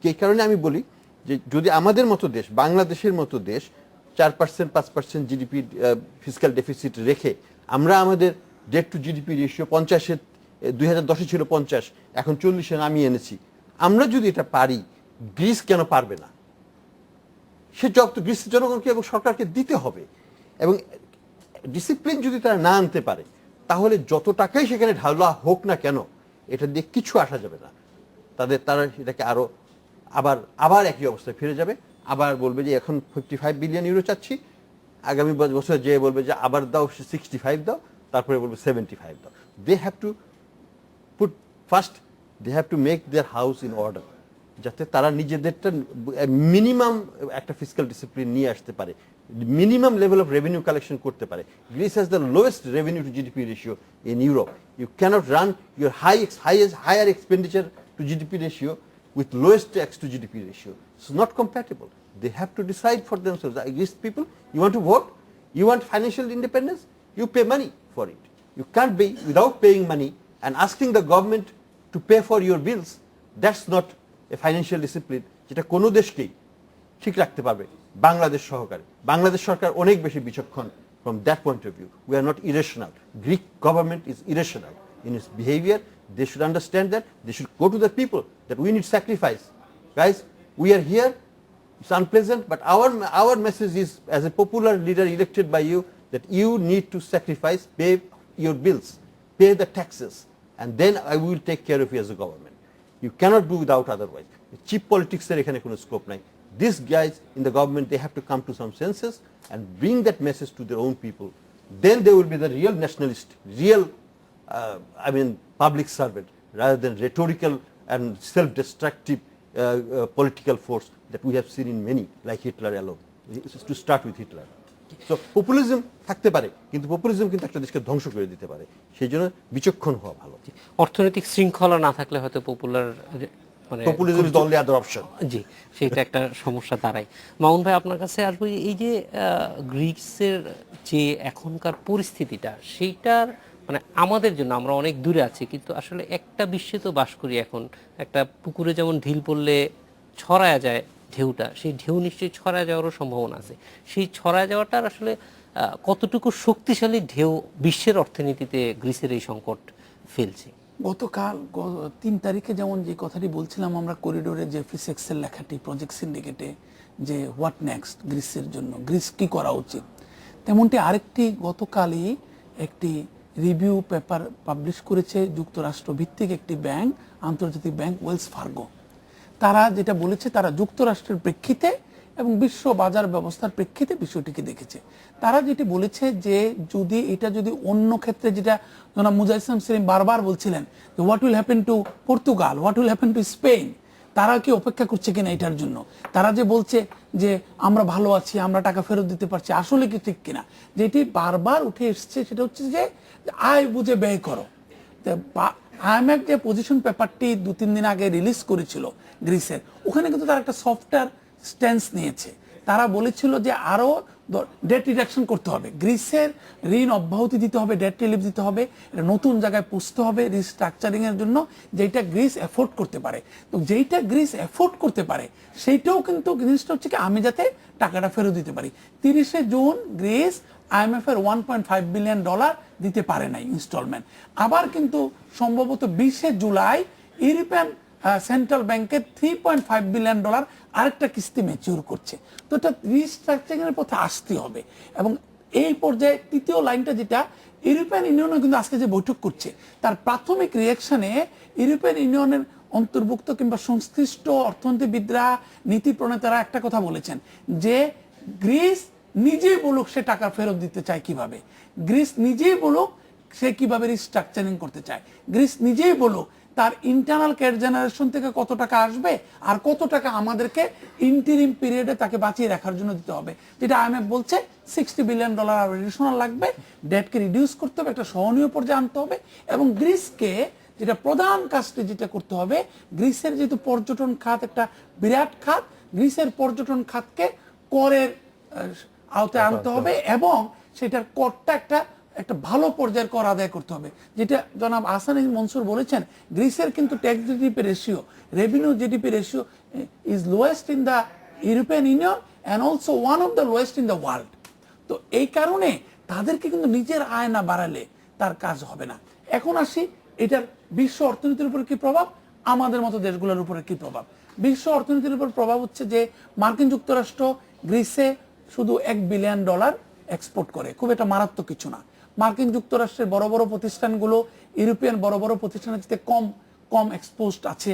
এই কারণে আমি বলি যে যদি আমাদের মতো দেশ, বাংলাদেশের মতো দেশ 4% 5% জিডিপি ফিসক্যাল ডেফিসিট রেখে আমরা আমাদের ডেট টু জিডিপি রেশিও 50-এ 2010-এ ছিল 50, এখন 40-এ নামিয়ে এনেছি, আমরা যদি এটা পারি, গ্রিস কেন পারবে না? সে জব তো গ্রিসের জনগণকে এবং সরকারকে দিতে হবে। এবং ডিসিপ্লিন যদি তারা না আনতে পারে, তাহলে যত টাকাই সেখানে ঢালা হোক না কেন, এটা দিয়ে কিছু আসা যাবে না। তারা এটাকে আরো আবার একই অবস্থায় ফিরে যাবে, আবার বলবে যে এখন 55 বিলিয়ন ইউরো চাচ্ছি, আগামী বছর যে বলবে যে আবার দাও 65 দাও, তারপরে বলবে 75 দাও। They have to put first, they have to make their house in order, যাতে তারা নিজেদেরটা মিনিমাম একটা ফিসক্যাল ডিসিপ্লিন নিয়ে আসতে পারে, minimum level of revenue collection করতে পারে। Greece has the lowest revenue to GDP ratio in Europe. You can't run your higher expenditure to GDP ratio with lowest tax to GDP ratio. It's not compatible. They have to decide for themselves. Greece people, you want to vote? You want financial independence? You pay money for it. You can't be without paying money and asking the government to pay for your bills. That's not a financial discipline যেটা কোনো দেশকেই ঠিক রাখতে পারবে, বাংলাদেশ সহকারে। বাংলাদেশ সরকার অনেক বেশি বিচক্ষণ from that point of view. We are not irrational. Greek government is irrational in its behavior. They should understand that. They should go to the people that we need sacrifice. Guys, we are here. It's unpleasant, but our message is, as a popular leader elected by you, that you need to sacrifice, pay your bills, pay the taxes, and then I will take care of you as a government. You cannot do without otherwise. Cheap politics এর এখানে কোনো scope নাই. These guys in the government, they have to come to some senses and bring that message to their own people. Then they will be the real nationalist, real public servant, rather than rhetorical and self-destructive political force that we have seen in many, like Hitler alone. To start with Hitler. So populism থাকতে পারে, কিন্তু পপুলিজম কিন্তু একটা দেশকে ধ্বংস করে দিতে পারে। সেই জন্য বিচক্ষণ হওয়া ভালো। অর্থনৈতিক শৃঙ্খলা না থাকলে হয়তো popular populism is the only other option. জি, সেটা একটা সমস্যা দাঁড়ায়। মামুন ভাই, আপনার কাছে আসবো। এই যে গ্রিসের যে এখনকার পরিস্থিতিটা, সেইটার আমাদের জন্য, আমরা অনেক দূরে আছি, কিন্তু আসলে একটা বিশ্বে তো বাস করি এখন। একটা পুকুরে যেমন ঢিল পড়লে ছড়ায়া যায় ঢেউটা, সেই ঢেউ নিশ্চয়ই ছড়ায় যাওয়ারও সম্ভাবনা আছে। সেই ছড়ায় যাওয়াটার আসলে কতটুকু শক্তিশালী ঢেউ বিশ্বের অর্থনীতিতে গ্রিসের এই সংকট ফেলছে? গতকাল 3 তারিখে যেমন যে কথাটি বলছিলাম আমরা, করিডোরে জেফ্রি সেক্সের লেখাটি প্রজেক্ট সিন্ডিকেটে, যে হোয়াট নেক্সট গ্রিসের জন্য, গ্রিস কি করা উচিত। তেমনটি আরেকটি গতকালই একটি রিভিউ পেপার পাবলিশ করেছে যুক্তরাষ্ট্র ভিত্তিক একটি ব্যাংক, আন্তর্জাতিক ব্যাংক ওয়েলস ফার্গো। তারা যেটা বলেছে, তারা যুক্তরাষ্ট্রের প্রেক্ষিতে এবং বিশ্ব বাজার ব্যবস্থার প্রেক্ষিতে বিষয়টিকে দেখেছে। তারা যেটি বলেছে যে যদি অন্য ক্ষেত্রে, যেটা জনাব মুজাহিদ ইসলাম সেলিম বারবার বলছিলেন যে what will happen to Portugal, what will happen to Spain, তারা কি অপেক্ষা করছে কিনা এটার জন্য। তারা যে বলছে যে আমরা ভালো আছি, আমরা টাকা ফেরত দিতে পারছি, আসলে কি ঠিক কিনা। যেটি বারবার উঠে এসছে সেটা হচ্ছে যে আয় বুঝে ব্যয় করো। আইএমএফ যে পজিশন পেপারটি 2-3 দিন আগে রিলিজ করেছিল গ্রিসের, ওখানে কিন্তু তারা একটা সফটওয়্যার স্ট্যান্স নিয়েছে। তারা বলেছিল যে আরো ডেট রিডাকশন করতে হবে, গ্রিসের ঋণ অব্যাহতি দিতে হবে, ডেট রিলিফ দিতে হবে, নতুন জায়গায় পুষতে হবে রিস্ট্রাকচারিং এর জন্য, যেটা গ্রিস এফোর্ড করতে পারে। তো যেইটা গ্রিস এফোর্ড করতে পারে সেইটাও কিন্তু জিনিসটা হচ্ছে কি আমি যাতে টাকাটা ফেরত দিতে পারি। 30শে জুন গ্রিস আইএমএফ এর $1.5 বিলিয়ন দিতে পারে নাই ইনস্টলমেন্ট। আবার কিন্তু সম্ভবত 20শে জুলাই ইউরোপিয়ান সেন্ট্রাল ব্যাংকের $3.5 বিলিয়ন আরেকটা কিস্তি ম্যাচিউর করছে। তো এটা রিস্ট্রাকচারিং এর পথে আসতে হবে। এবং এই পর্যায়ে তৃতীয় লাইনটা যেটা, ইউরোপিয়ান ইউনিয়নও কিন্তু আজকে যে বৈঠক করছে, তার প্রাথমিক রিয়াকশনে ইউরোপিয়ান ইউনিয়নের অন্তর্ভুক্ত কিংবা সংশ্লিষ্ট অর্থনীতিবিদরা, নীতি প্রণেতারা একটা কথা বলেছেন যে গ্রিস নিজেই বলুক সে টাকা ফেরত দিতে চায় কিভাবে, গ্রিস নিজেই বলুক সে কিভাবে রিস্ট্রাকচারিং করতে চায়, গ্রিস নিজেই বলুক তার ইন্টারনাল ক্যাশ জেনারেশন থেকে কত টাকা আসবে আর কত টাকা আমাদেরকে ইন্টারিম পিরিয়ডে তাকে বাঁচিয়ে রাখার জন্য দিতে হবে। যেটা আইএমএফ বলছে $60 বিলিয়ন অ্যাডিশনাল লাগবে, ডেটকে রিডিউস করতে হবে, একটা সহনীয় পর্যায়ে আনতে হবে। এবং গ্রিসকে যেটা প্রধান কাজটি যেটা করতে হবে, গ্রিসের যেহেতু পর্যটন খাত একটা বিরাট খাত, গ্রিসের পর্যটন খাতকে করের আওতায় আনতে হবে এবং সেটার করটা একটা ভালো পর্যায়ের কর আদায় করতে হবে। যেটা জনাব আহসান মনসুর বলেছেন, গ্রিসের কিন্তু tax GDP ratio, revenue GDP ratio is lowest in the European union and also one of the lowest in the world. তো এই কারণে তাদেরকে কিন্তু নিজের আয় না বাড়ালে তার কাজ হবে না। এখন আসি এটার বিশ্ব অর্থনীতির উপর কি প্রভাব, আমাদের মতো দেশগুলোর উপরে কি প্রভাব। বিশ্ব অর্থনীতির উপর প্রভাব হচ্ছে যে মার্কিন যুক্তরাষ্ট্র গ্রিসে শুধু $1 বিলিয়ন এক্সপোর্ট করে, খুব একটা মারাত্মক কিছু না। মার্কিন যুক্তরাষ্ট্রের বড় বড় প্রতিষ্ঠানগুলো ইউরোপিয়ান বড় বড় প্রতিষ্ঠানের চেয়ে কম এক্সপোজড আছে।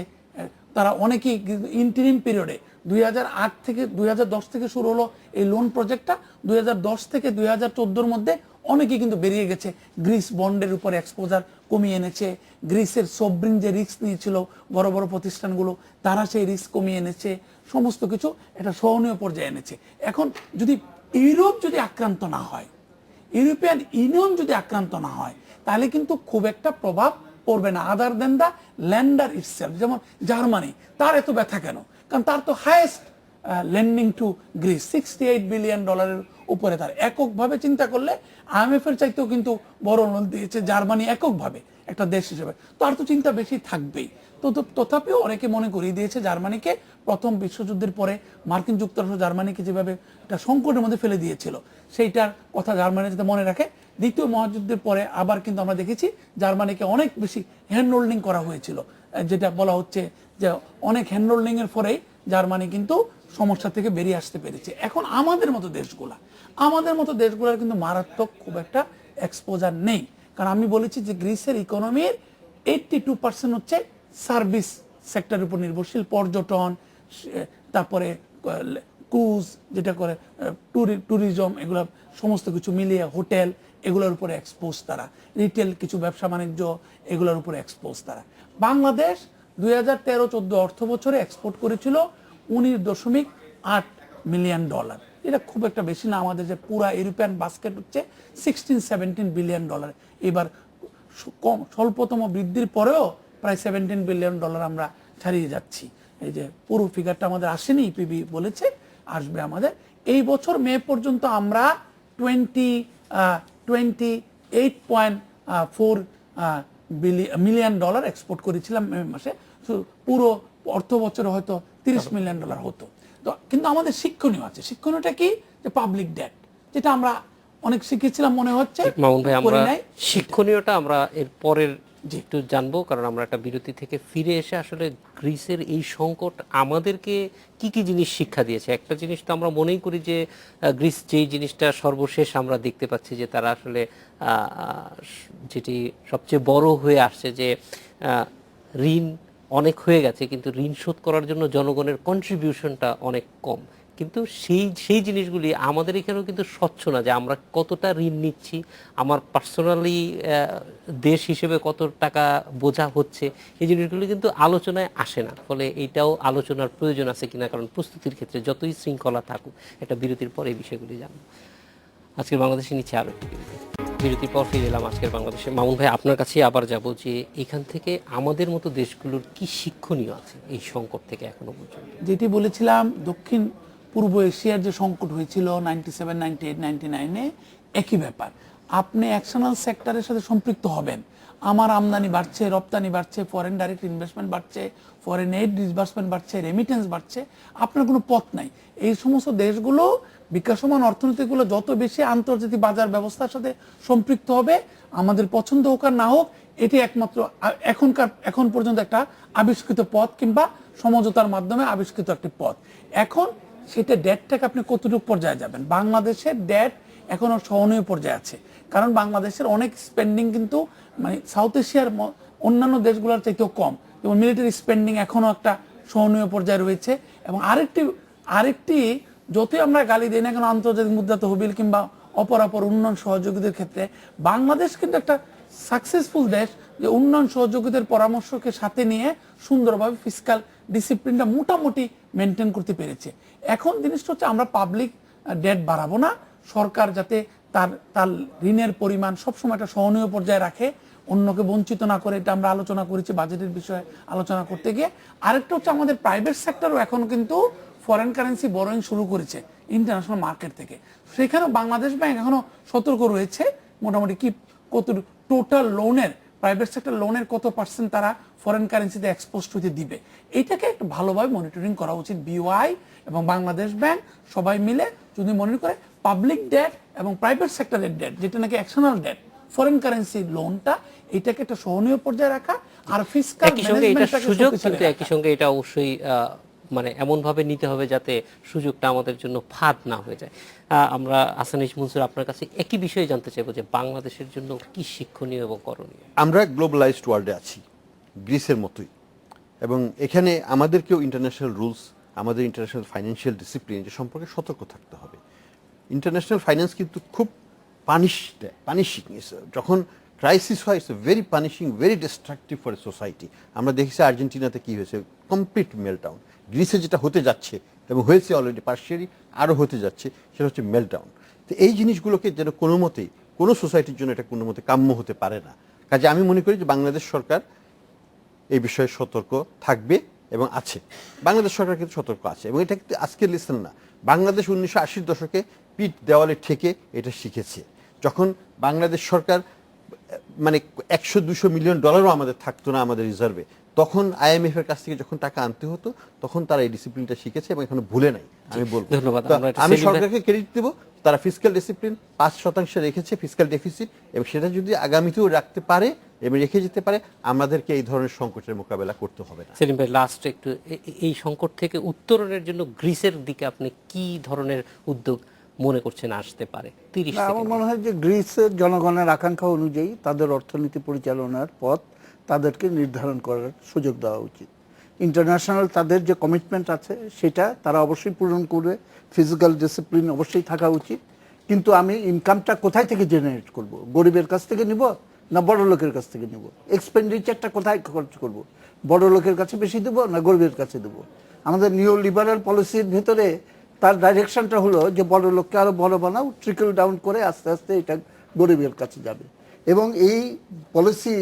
তারা অনেকেই ইন্টারিম পিরিয়ডে 2010 থেকে শুরু হলো এই লোন প্রজেক্টটা, 2010 থেকে 2014 মধ্যে অনেকেই কিন্তু বেরিয়ে গেছে। গ্রিস বন্ডের উপর এক্সপোজার কমিয়ে এনেছে, গ্রিসের সবরিন যে রিস্ক নিয়েছিল বড় বড় প্রতিষ্ঠানগুলো তারা সেই রিস্ক কমিয়ে এনেছে, সমস্ত কিছু একটা সহনীয় পর্যায়ে এনেছে। এখন যদি ইউরোপ যদি আক্রান্ত না হয়, ইউরোপিয়ান ইউনিয়ন যদি আক্রান্ত না হয়, তাহলে কিন্তু খুব একটা প্রভাব পড়বে না other than the lender itself. যেমন জার্মানি, তার এত ব্যথা কেন? কারণ তার তো highest lending to Greece $68 billion উপরে। তার এককভাবে চিন্তা করলে আইএমএফ এর চাইতেও কিন্তু বড় লোন দিয়েছে জার্মানি এককভাবে একটা দেশ হিসেবে, তার তো চিন্তা বেশি থাকবেই। তো তথাপিও অনেকে মনে করিয়ে দিয়েছে জার্মানিকে প্রথম বিশ্বযুদ্ধের পরে মার্কিন যুক্তরাষ্ট্র জার্মানিকে যেভাবে একটা সংকটের মধ্যে ফেলে দিয়েছিল সেইটার কথা জার্মানি যাতে মনে রাখে। দ্বিতীয় মহাযুদ্ধের পরে আবার কিন্তু আমরা দেখেছি জার্মানিকে অনেক বেশি হ্যান্ড হোল্ডিং করা হয়েছিল, যেটা বলা হচ্ছে যে অনেক হ্যান্ড হোল্ডিং এর পরেই জার্মানি কিন্তু সমস্যা থেকে বেরিয়ে আসতে পেরেছে। এখন আমাদের মতো দেশগুলোর কিন্তু মারাত্মক খুব একটা এক্সপোজার নেই। কারণ আমি বলেছি যে গ্রিসের ইকোনমির 82% হচ্ছে সার্ভিস সেক্টরের উপর নির্ভরশীল, পর্যটন, তারপরে ক্রুজ যেটা করে ট্যুরিজম, এগুলো সমস্ত কিছু মিলিয়ে হোটেল, এগুলোর উপরে এক্সপোজ তারা, রিটেল কিছু ব্যবসা বাণিজ্য এগুলোর উপরে এক্সপোজ তারা। বাংলাদেশ 2013-14 অর্থ বছরে এক্সপোর্ট করেছিল $19.8 মিলিয়ন। এটা খুব একটা বেশি না। আমাদের যে পুরা ইউরোপিয়ান বাস্কেট হচ্ছে $16-17 বিলিয়ন। এবার স্বল্পতম বৃদ্ধির পরেও প্রায় $17 বিলিয়ন আমরা ছাড়িয়ে যাচ্ছি। এই যে পুরো ফিগারটা আমাদের আসেনি, ইপিবি বলেছে আসবে আমাদের। এই বছর মে পর্যন্ত আমরা $28.4 মিলিয়ন এক্সপোর্ট করেছিলাম মে মাসে। পুরো অর্থ বছরে হয়তো $30 মিলিয়ন হতো। তো কিন্তু আমাদের শিক্ষণীয় আছে। শিক্ষণীয়টা কি? যে পাবলিক ডেট, যেটা আমরা অনেক শিখেছিলাম মনে হচ্ছে। মামুন ভাই, আমরা শিক্ষণীয়টা আমরা এর পরের একটু জানবো, কারণ আমরা একটা বিরতি থেকে ফিরে এসে আসলে গ্রিসের এই সংকট আমাদেরকে কি কি জিনিস শিক্ষা দিয়েছে। একটা জিনিস তো আমরা মনেই করি যে গ্রিস যেই জিনিসটা সর্বশেষ আমরা দেখতে পাচ্ছি যে তারা আসলে যেটি সবচেয়ে বড় হয়ে আসছে যে ঋণ অনেক হয়ে গেছে, কিন্তু ঋণ শোধ করার জন্য জনগণের কন্ট্রিবিউশনটা অনেক কম। কিন্তু সেই জিনিসগুলি আমাদের এখানেও কিন্তু স্বচ্ছ না, যে আমরা কতটা ঋণ নিচ্ছি, আমার পার্সোনালি দেশ হিসেবে কত টাকা বোঝা হচ্ছে, এই জিনিসগুলি কিন্তু আলোচনায় আসে না। ফলে এইটাও আলোচনার প্রয়োজন আছে কিনা, কারণ প্রস্তুতির ক্ষেত্রে যতই শৃঙ্খলা থাকুক, একটা বিরতির পর এই বিষয়গুলি জানবো। আজকের বাংলাদেশে নিচ্ছে আরো একটি বিরতির পর ফিরে এলাম আজকের বাংলাদেশে। মামুন ভাই, আপনার কাছে আবার যাব যে এখান থেকে আমাদের মতো দেশগুলোর কি শিক্ষণীয় আছে এই সংকট থেকে এখনো পর্যন্ত। যেটি বলেছিলাম, দক্ষিণ পূর্ব এশিয়ার যে সংকট হয়েছিল 97, 98, 99-এ, একই ব্যাপার। আপনি অ্যাকশনাল সেক্টরের সাথে সম্পৃক্ত হবেন, আমার আমদানি বাড়ছে, রপ্তানি বাড়ছে, ফরেন ডাইরেক্ট ইনভেস্টমেন্ট বাড়ছে, ফরেন এইড ডিসবার্সমেন্ট বাড়ছে, রেমিটেন্স বাড়ছে, আপনার কোনো পথ নাই। এই সমস্ত দেশগুলো, বিকাশমান অর্থনীতিগুলো যত বেশি আন্তর্জাতিক বাজার ব্যবস্থার সাথে সম্পৃক্ত হবে, আমাদের পছন্দ হোক আর না হোক, এটি একমাত্র এখন পর্যন্ত একটা আবিষ্কৃত পথ, কিংবা সমঝোতার মাধ্যমে আবিষ্কৃত একটি পথ। এখন সেটা ডেটটাকে আপনি কতটুকু পর্যায়ে যাবেন। বাংলাদেশের ডেট এখনো সহনীয় পর্যায়ে আছে, কারণ বাংলাদেশের অনেক স্পেন্ডিং কিন্তু মানে সাউথ এশিয়ার অন্যান্য দেশগুলোর চাইতেও কম। যেমন মিলিটারি স্পেন্ডিং এখনো একটা সহনীয় পর্যায়ে রয়েছে। এবং আরেকটি যতই আমরা গালি দিই না কেন আন্তর্জাতিক মুদ্রা তহবিল কিংবা অপরাপর উন্নয়ন সহযোগীদের ক্ষেত্রে, বাংলাদেশ কিন্তু একটা সাকসেসফুল দেশ, যে উন্নয়ন সহযোগীদের পরামর্শকে সাথে নিয়ে সুন্দরভাবে ফিসকাল ডিসিপ্লিনটা মোটামুটি মেনটেন করতে পেরেছে। এখন জিনিসটা হচ্ছে, আমরা পাবলিক ডেট বাড়াবো না, সরকার যাতে তার ঋণের পরিমাণ সবসময় একটা সহনীয় পর্যায়ে রাখে, অন্যকে বঞ্চিত না করে, এটা আমরা আলোচনা করেছি বাজেটের বিষয়ে আলোচনা করতে গিয়ে। আরেকটা হচ্ছে, আমাদের প্রাইভেট সেক্টরও এখন কিন্তু ফরেন কারেন্সি বরোইং শুরু করেছে ইন্টারন্যাশনাল মার্কেট থেকে। সেখানেও বাংলাদেশ ব্যাংক এখনো সতর্ক রয়েছে, মোটামুটি কত টোটাল লোনের, প্রাইভেট সেক্টর লোনের কত পার্সেন্ট তারা ফরেন কারেন্সিতে এক্সপোজড হতে দিবে। এটাকে একটু ভালোভাবে মনিটরিং করা উচিত। বিওআই এবং বাংলাদেশ ব্যাংক সবাই মিলে যদি মনিটর করে, পাবলিক ডেট এবং প্রাইভেট সেক্টরের ডেট, যেটা নাকি অ্যাকশনাল ডেট, ফরেন কারেন্সি লোনটা, এটাকে একটা সহনীয় পর্যায়ে রাখা, আর ফিসকাল ম্যানেজমেন্টটাকে সুযোগ, কিন্তু একই সঙ্গে এটা অবশ্যই মানে এমন ভাবে নিতে হবে যাতে সুযোগটা আমাদের জন্য ফাঁদ না হয়ে যায়। আমরা আসানিস মনসুর, আপনার কাছে একই বিষয়ে জানতে চাইবো যে বাংলাদেশের জন্য কি শিক্ষণীয় এবং করণীয়। আমরা গ্লোবালাইজড ওয়ার্ল্ডে আছি, গ্রিসের মতোই, এবং এখানে আমাদেরকেও ইন্টারন্যাশনাল রুলস, আমাদের ইন্টারন্যাশনাল ফাইন্যান্সিয়াল ডিসিপ্লিন যে সম্পর্কে সতর্ক থাকতে হবে। ইন্টারন্যাশনাল ফাইন্যান্স কিন্তু খুব পানিশিং, যখন ক্রাইসিস হয়, it's very punishing, very destructive for a society. আমরা দেখেছি আর্জেন্টিনাতে কি হয়েছে, কমপ্লিট মেল্টডাউন। গ্রিসে যেটা হতে যাচ্ছে এবং হয়েছে অলরেডি, পার্শিয়ালি আরও হতে যাচ্ছে, সেটা হচ্ছে মেল্টডাউন। তো এই জিনিসগুলোকে যেন কোনো মতেই, কোনো সোসাইটির জন্য এটা কোনো মতে কাম্য হতে পারে না। কাজে আমি মনে করি যে বাংলাদেশ সরকার এই বিষয়ে সতর্ক থাকবে এবং আছে। বাংলাদেশ সরকার কিন্তু সতর্ক আছে, এবং এটা কিন্তু আজকের লেসন না। বাংলাদেশ 1980-র দশকে পিঠ দেওয়ালে ঠেকে এটা শিখেছে। যখন বাংলাদেশ সরকার মানে 100-200 মিলিয়ন ডলারও আমাদের থাকতো না আমাদের রিজার্ভে, তখন আইএমএফ এর কাছ থেকে যখন টাকা আনতে হতো, তখন তারা এই ডিসিপ্লিনটা শিখেছে এবং এখনো ভুলে নাই, আমি বলবো। ধন্যবাদ। আমি সরকারকে ক্রেডিট দেবো, তারা ফিসক্যাল ডিসিপ্লিন 5% রেখেছে, ফিসক্যাল ডেফিসিট, এবং সেটা যদি আগামীতেও রাখতে পারে এবং রেখে যেতে পারে, আমাদেরকে এই ধরনের সংকটের মোকাবেলা করতে হবে না। সেলিম ভাই, লাস্ট একটু, এই সংকট থেকে উত্তরণের জন্য গ্রিসের দিকে আপনি কি ধরনের উদ্যোগ মনে করছেন আসতে পারে? 30 সেকেন্ড। আমার মনে হয় যে গ্রিসের জনগণের আকাঙ্ক্ষা অনুযায়ী তাদের অর্থনীতি পরিচালনার পথ তাদেরকে নির্ধারণ করার সুযোগ দেওয়া উচিত। ইন্টারন্যাশনাল তাদের যে কমিটমেন্ট আছে সেটা তারা অবশ্যই পূরণ করবে, ফিজিক্যাল ডিসিপ্লিন অবশ্যই থাকা উচিত। কিন্তু আমি ইনকামটা কোথায় থেকে জেনারেট করব? গরিবের কাছ থেকে নিব না বড় লোকের কাছ থেকে নিব? এক্সপেন্ডিচারটা কোথায় খরচ করব? বড় লোকের কাছে বেশি দেবো না গরিবের কাছে দেবো? আমাদের নিউ লিবারাল পলিসির ভেতরে তার ডাইরেকশনটা হলো যে বড় লোককে আরো বড় বানাও, ট্রিকল ডাউন করে আস্তে আস্তে এটা গরিবের কাছে যাবে। এবং এই পলিসি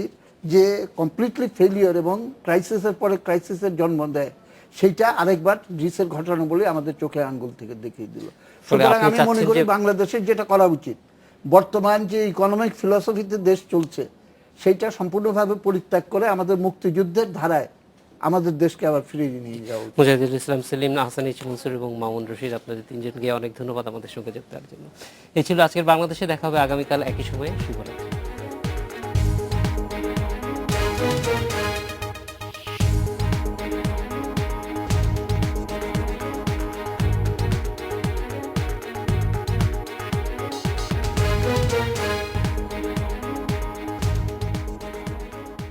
যে কমপ্লিটলি ফেলিয়ার এবং ক্রাইসিসের পরে ক্রাইসিসের জন্ম দেয়, সেইটা আরেকবার গ্রিসের ঘটনা বলে আমাদের চোখে আঙ্গুল থেকে দেখিয়ে দিল। সুতরাং আমি মনে করি বাংলাদেশের যেটা করা উচিত, বর্তমান যে ইকোনমিক ফিলসফিতে দেশ চলছে, সেইটা সম্পূর্ণভাবে পরিত্যাগ করে আমাদের মুক্তিযুদ্ধের ধারায় আমাদের দেশকে আবার ফিরিয়ে নিয়ে যাওয়া উচিত। মুজাহিদুল ইসলাম সেলিম, আহসানিস মনসুর এবং মামুন রশিদ, আপনাদের তিনজনকে অনেক ধন্যবাদ আমাদের সঙ্গে যুক্ত হওয়ার জন্য। এই ছিল আজকের বাংলাদেশে। দেখা হবে আগামীকাল একই সময়ে। শুভরাত্রি।